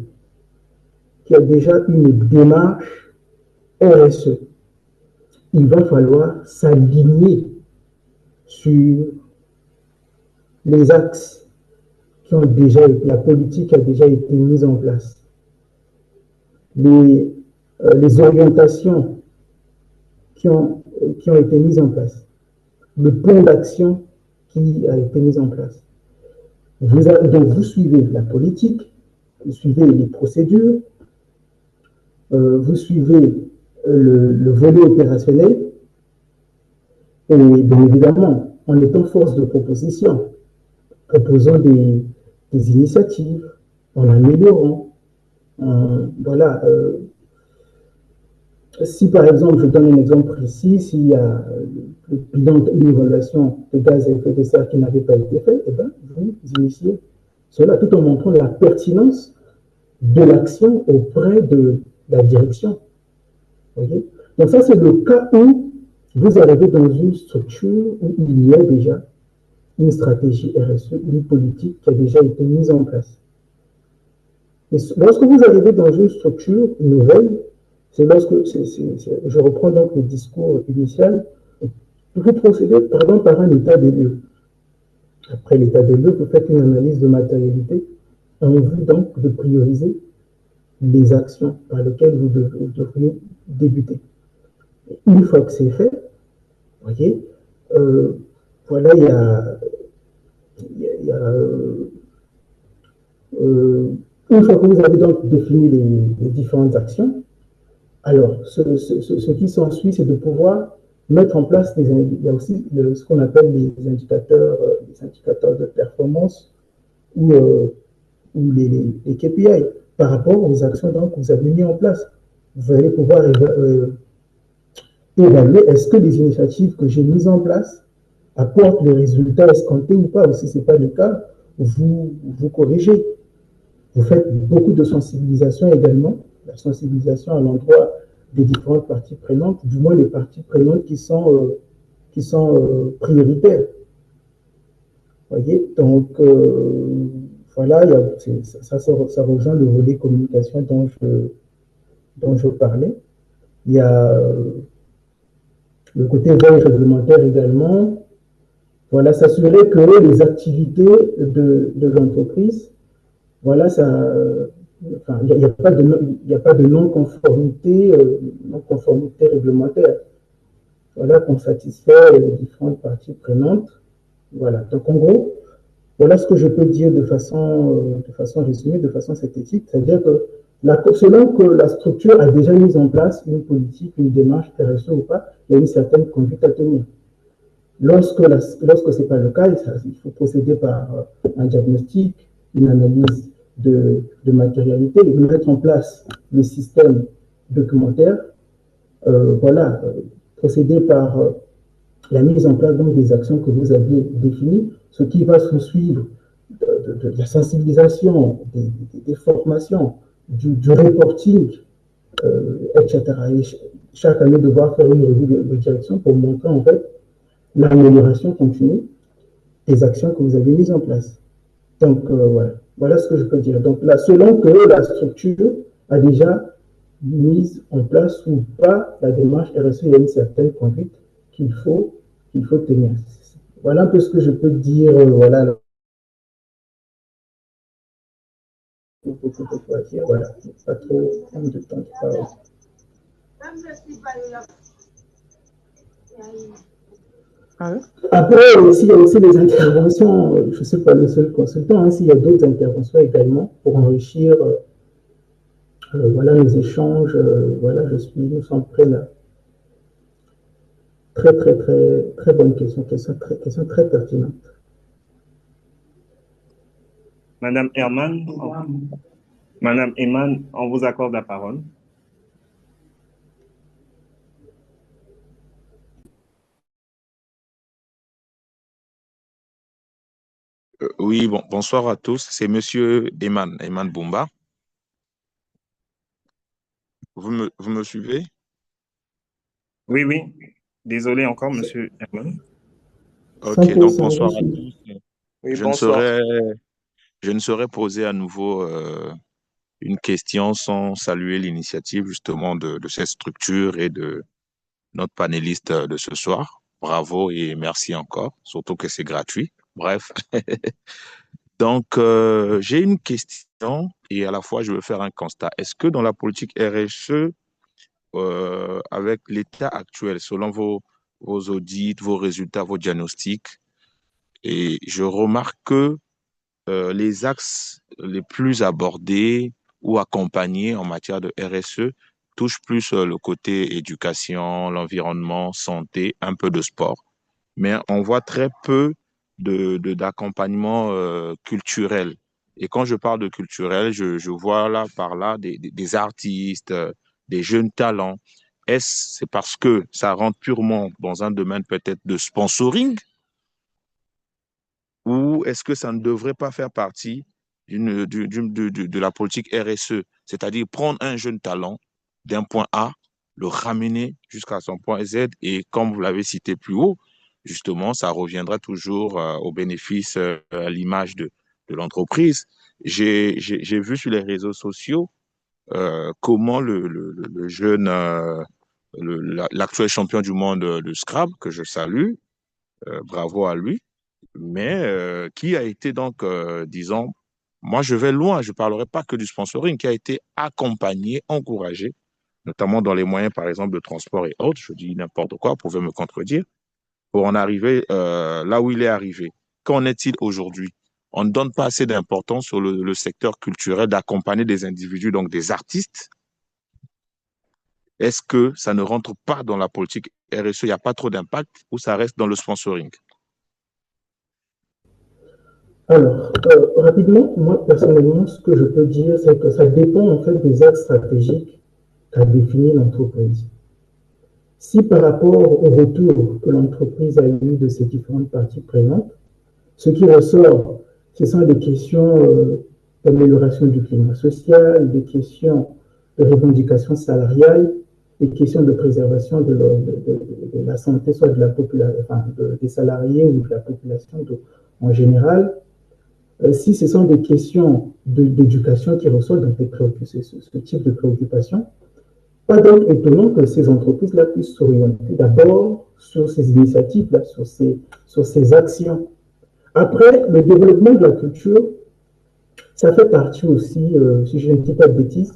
qui a déjà une démarche RSE, il va falloir s'aligner sur les axes qui ont déjà été, la politique a déjà été mise en place, les orientations qui ont été mises en place, le plan d'action qui a été mis en place. Donc vous suivez la politique, vous suivez les procédures, vous suivez le volet opérationnel, et bien évidemment, en étant force de proposition, proposant des initiatives, en améliorant. Voilà. Si par exemple, je donne un exemple précis, s'il y a une évaluation de gaz à effet de serre qui n'avait pas été faite, eh bien, vous initiez cela tout en montrant la pertinence de l'action auprès de la direction. Voyez. Donc ça, c'est le cas où vous arrivez dans une structure où il y a déjà une stratégie RSE, une politique qui a déjà été mise en place. Et lorsque vous arrivez dans une structure nouvelle, c'est lorsque, je reprends donc le discours initial, vous procédez par exemple par un état des lieux. Après l'état des lieux, vous faites une analyse de matérialité en vue donc de prioriser les actions par lesquelles vous devriez débuter. Une fois que c'est fait, vous voyez, voilà, il y a une fois que vous avez donc défini les différentes actions, alors ce qui s'ensuit, c'est de pouvoir mettre en place il y a aussi ce qu'on appelle les indicateurs de performance ou les KPI par rapport aux actions donc, que vous avez mis en place. Vous allez pouvoir évaluer est-ce que les initiatives que j'ai mises en place apportent le résultat escompté ou pas, ou si ce n'est pas le cas, vous corrigez. Vous faites beaucoup de sensibilisation également, la sensibilisation à l'endroit des différentes parties prenantes, du moins les parties prenantes qui sont prioritaires. Vous voyez, donc voilà, ça rejoint le volet communication dont je parlais. Il y a le côté veille réglementaire également. Voilà, s'assurer que les activités de l'entreprise, voilà, il n'y a pas de non-conformité réglementaire. Voilà, qu'on satisfait les différentes parties prenantes. Voilà, donc en gros, voilà ce que je peux dire de façon résumée, de façon synthétique, c'est-à-dire que selon que la structure a déjà mis en place une politique, une démarche RSE ou pas, il y a une certaine conduite à tenir. Lorsque ce n'est pas le cas, il faut procéder par un diagnostic, une analyse de matérialité, mettre en place le système documentaire, voilà, procéder par la mise en place donc, des actions que vous aviez définies, ce qui va se suivre de la sensibilisation, des formations, du reporting, etc. Et chaque année, devoir faire une revue de direction pour montrer en fait l'amélioration continue des actions que vous avez mises en place. Donc, voilà. Voilà ce que je peux dire. Donc là, selon que la structure a déjà mise en place ou pas la démarche RSE, il y a une certaine conduite qu'il faut, tenir. Voilà un peu ce que je peux dire. Voilà. Voilà. Pas trop prendre de temps de parole. Après, s'il y a aussi des interventions, je ne suis pas le seul consultant, hein, s'il y a d'autres interventions également pour enrichir voilà, nos échanges, voilà, nous sommes prêts là. Très, très, très, très bonne question, question très pertinente. Madame Herman, on vous accorde la parole. Oui, bonsoir à tous. C'est Monsieur Eman Boumba. Vous me suivez? Oui, oui. Désolé encore, Monsieur Herman. Ok, donc bonsoir à tous. Oui, bonsoir. Je ne saurais poser à nouveau une question sans saluer l'initiative justement de cette structure et de notre panéliste de ce soir. Bravo et merci encore, surtout que c'est gratuit. Bref. Donc, j'ai une question et à la fois, je veux faire un constat. Est-ce que dans la politique RSE, avec l'état actuel, selon vos audits, vos résultats, vos diagnostics, et je remarque que les axes les plus abordés ou accompagnés en matière de RSE touchent plus le côté éducation, l'environnement, santé, un peu de sport. Mais on voit très peu d'accompagnement culturel. Et quand je parle de culturel, je vois là par là des artistes, des jeunes talents. C'est parce que ça rentre purement dans un domaine peut-être de sponsoring ou est-ce que ça ne devrait pas faire partie de la politique RSE, c'est-à-dire prendre un jeune talent d'un point A, le ramener jusqu'à son point Z et comme vous l'avez cité plus haut, justement, ça reviendra toujours au bénéfice, à l'image de l'entreprise. J'ai vu sur les réseaux sociaux comment le jeune, l'actuel champion du monde de Scrabble, que je salue, bravo à lui, mais qui a été donc, disons, moi je vais loin, je ne parlerai pas que du sponsoring, qui a été accompagné, encouragé, notamment dans les moyens, par exemple, de transport et autres, je dis n'importe quoi, vous pouvez me contredire, pour en arriver là où il est arrivé. Qu'en est-il aujourd'hui? On ne donne pas assez d'importance sur le secteur culturel d'accompagner des individus, donc des artistes. Est-ce que ça ne rentre pas dans la politique RSE, il n'y a pas trop d'impact ou ça reste dans le sponsoring? Alors, rapidement, moi personnellement, ce que je peux dire, c'est que ça dépend en fait des axes stratégiques qu'a défini l'entreprise. Si par rapport au retour que l'entreprise a eu de ces différentes parties prenantes, ce qui ressort, ce sont des questions d'amélioration du climat social, des questions de revendication salariale, des questions de préservation de la santé, soit de la population, enfin, des salariés ou de la population en général. Si ce sont des questions d'éducation qui ressortent dans ce type de préoccupation, pas donc étonnant que ces entreprises-là puissent s'orienter d'abord sur ces initiatives-là, sur ces actions. Après, le développement de la culture, ça fait partie aussi, si je ne dis pas de bêtises,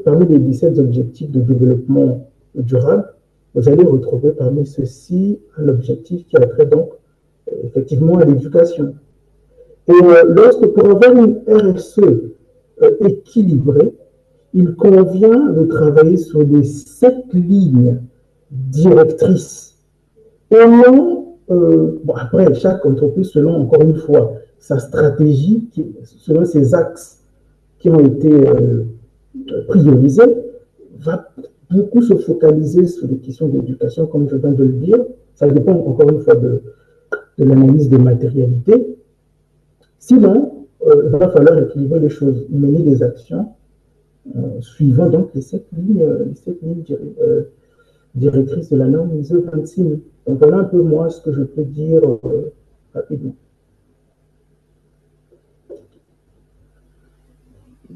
parmi les 17 objectifs de développement durable. Vous allez retrouver parmi ceux-ci un objectif qui a trait donc effectivement à l'éducation. Et pour avoir une RSE équilibrée, il convient de travailler sur les 7 lignes directrices. Et non, bon, après, chaque entreprise, selon, encore une fois, sa stratégie, selon ses axes qui ont été priorisés, va beaucoup se focaliser sur les questions d'éducation, comme je viens de le dire. Ça dépend, encore une fois, de l'analyse des matérialités. Sinon, il va falloir équilibrer les choses, mener des actions suivant donc les 7 lignes, directrices de la norme ISO 26000. Donc voilà un peu moi ce que je peux dire rapidement.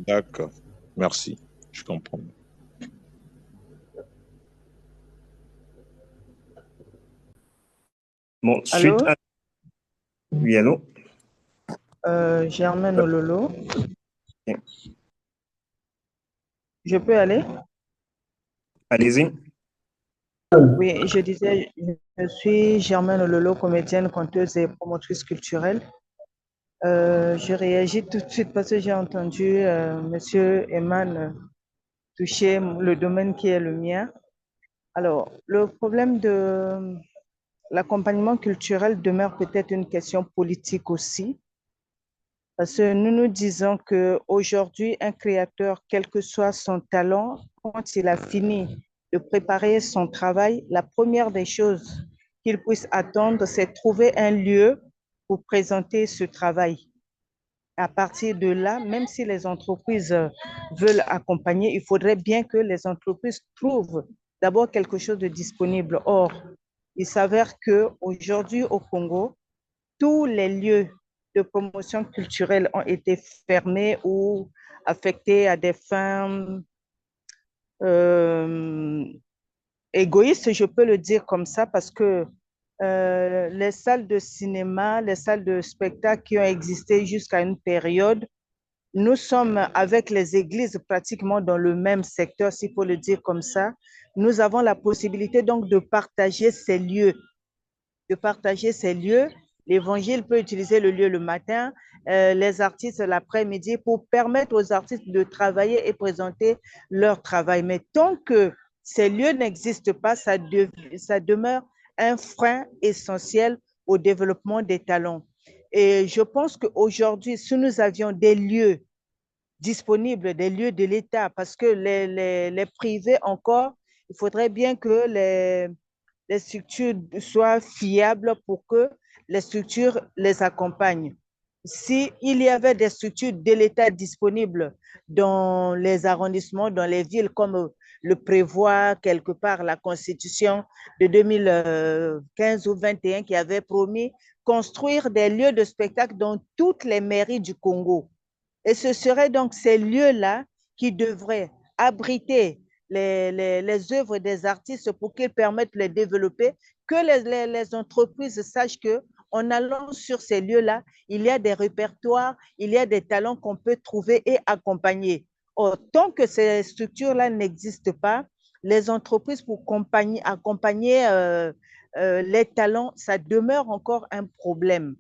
D'accord. Merci. Je comprends. Bon, Allô? suite à... Oui, allô? Germaine Ololo. Ok. Je peux aller? Allez-y. Oui, je disais, je suis Germaine Ololo, comédienne, conteuse et promotrice culturelle. Je réagis tout de suite parce que j'ai entendu Monsieur Eman toucher le domaine qui est le mien. Alors, le problème de l'accompagnement culturel demeure peut-être une question politique aussi, parce que nous nous disons qu'aujourd'hui, un créateur, quel que soit son talent, quand il a fini de préparer son travail, la première des choses qu'il puisse attendre, c'est trouver un lieu pour présenter ce travail. À partir de là, même si les entreprises veulent accompagner, il faudrait bien que les entreprises trouvent d'abord quelque chose de disponible. Or, il s'avère qu'aujourd'hui au Congo, tous les lieux de promotion culturelle ont été fermés ou affectés à des fins égoïstes, je peux le dire comme ça, parce que les salles de cinéma, les salles de spectacle qui ont existé jusqu'à une période, nous sommes avec les églises pratiquement dans le même secteur, s'il faut le dire comme ça. Nous avons la possibilité donc de partager ces lieux, de partager ces lieux. L'évangile peut utiliser le lieu le matin, les artistes l'après-midi pour permettre aux artistes de travailler et présenter leur travail. Mais tant que ces lieux n'existent pas, ça demeure un frein essentiel au développement des talents. Et je pense qu'aujourd'hui, si nous avions des lieux disponibles, des lieux de l'État, parce que les privés encore, il faudrait bien que les structures soient fiables pour que les structures les accompagnent. S'il y avait des structures de l'État disponibles dans les arrondissements, dans les villes, comme le prévoit quelque part la Constitution de 2015 ou 21 qui avait promis construire des lieux de spectacle dans toutes les mairies du Congo. Et ce seraient donc ces lieux-là qui devraient abriter les œuvres des artistes pour qu'ils permettent de les développer, que les entreprises sachent qu'en allant sur ces lieux-là, il y a des répertoires, il y a des talents qu'on peut trouver et accompagner. Or, tant que ces structures-là n'existent pas, les entreprises pour accompagner les talents, ça demeure encore un problème.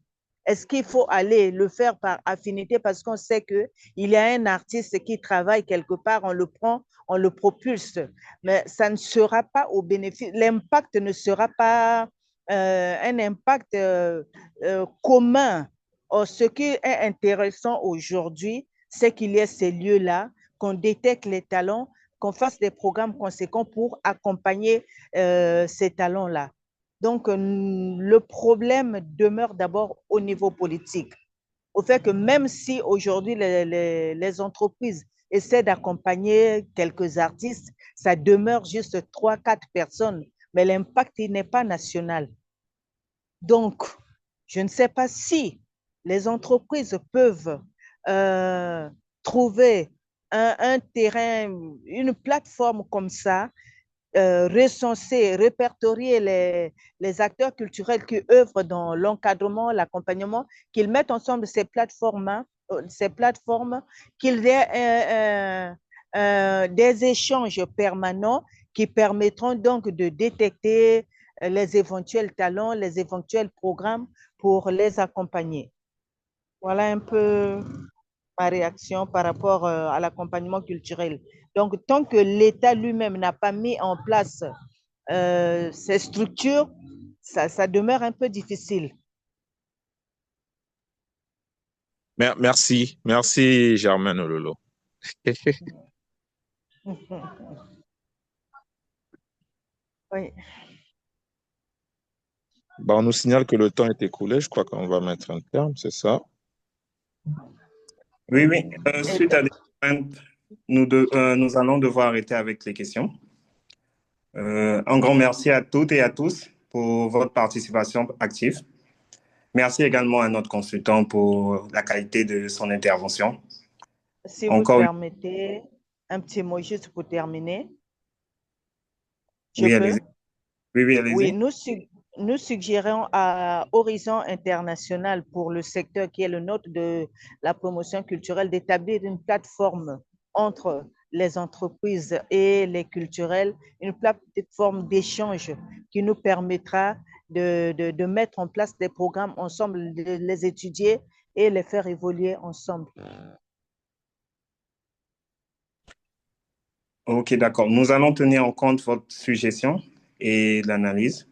Est-ce qu'il faut aller le faire par affinité parce qu'on sait qu'il y a un artiste qui travaille quelque part, on le prend, on le propulse, mais ça ne sera pas au bénéfice, l'impact ne sera pas un impact commun. Or, ce qui est intéressant aujourd'hui, c'est qu'il y ait ces lieux-là, qu'on détecte les talents, qu'on fasse des programmes conséquents pour accompagner ces talents-là. Donc, le problème demeure d'abord au niveau politique. Au fait que même si aujourd'hui les entreprises essaient d'accompagner quelques artistes, ça demeure juste 3-4 personnes, mais l'impact n'est pas national. Donc, je ne sais pas si les entreprises peuvent trouver un terrain, une plateforme comme ça, recenser, répertorier les acteurs culturels qui œuvrent dans l'encadrement, l'accompagnement, qu'ils mettent ensemble ces plateformes, qu'il y ait des échanges permanents qui permettront donc de détecter les éventuels talents, les éventuels programmes pour les accompagner. Voilà un peu ma réaction par rapport à l'accompagnement culturel. Donc, tant que l'État lui-même n'a pas mis en place ces structures, ça demeure un peu difficile. Merci, merci Germaine Ololo. Oui. Bon, on nous signale que le temps est écoulé. Je crois qu'on va mettre un terme, c'est ça? Oui, oui. Suite à des pointes, nous allons devoir arrêter avec les questions. Un grand merci à toutes et à tous pour votre participation active. Merci également à notre consultant pour la qualité de son intervention. Si vous Encore une... permettez, un petit mot juste pour terminer. Je Oui, peux? allez-y. Oui, Oui, allez-y. nous suggérons à Horizon International pour le secteur qui est le nôtre de la promotion culturelle d'établir une plateforme entre les entreprises et les culturels, une plateforme d'échange qui nous permettra de mettre en place des programmes ensemble, de les étudier et les faire évoluer ensemble. Ok, d'accord. Nous allons tenir en compte votre suggestion et l'analyse.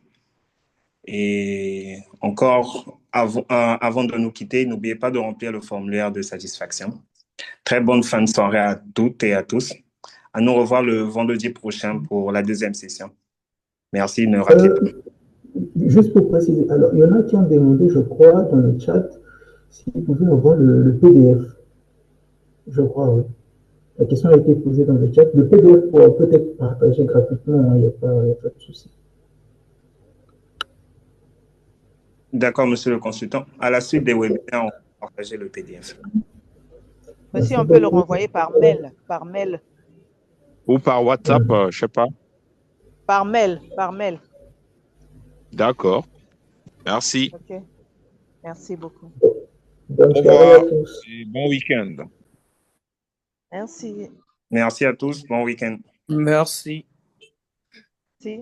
Et encore, avant de nous quitter, n'oubliez pas de remplir le formulaire de satisfaction. Très bonne fin de soirée à toutes et à tous. À nous revoir le vendredi prochain pour la deuxième session. Merci, ne ratez pas. Juste pour préciser, alors il y en a qui ont demandé, je crois, dans le chat, s'ils pouvaient avoir le PDF. Je crois, oui. La question a été posée dans le chat. Le PDF pourra peut-être partager gratuitement, hein, il n'y a pas de souci. D'accord, monsieur le consultant. À la suite des webinaires, on va partager le PDF. Si on peut le renvoyer par mail, par mail. Ou par WhatsApp, je ne sais pas. Par mail, par mail. D'accord. Merci. Ok. Merci beaucoup. Bonne Au soirée à revoir tous. et bon week-end. Merci. Merci à tous. Bon week-end. Merci. Merci.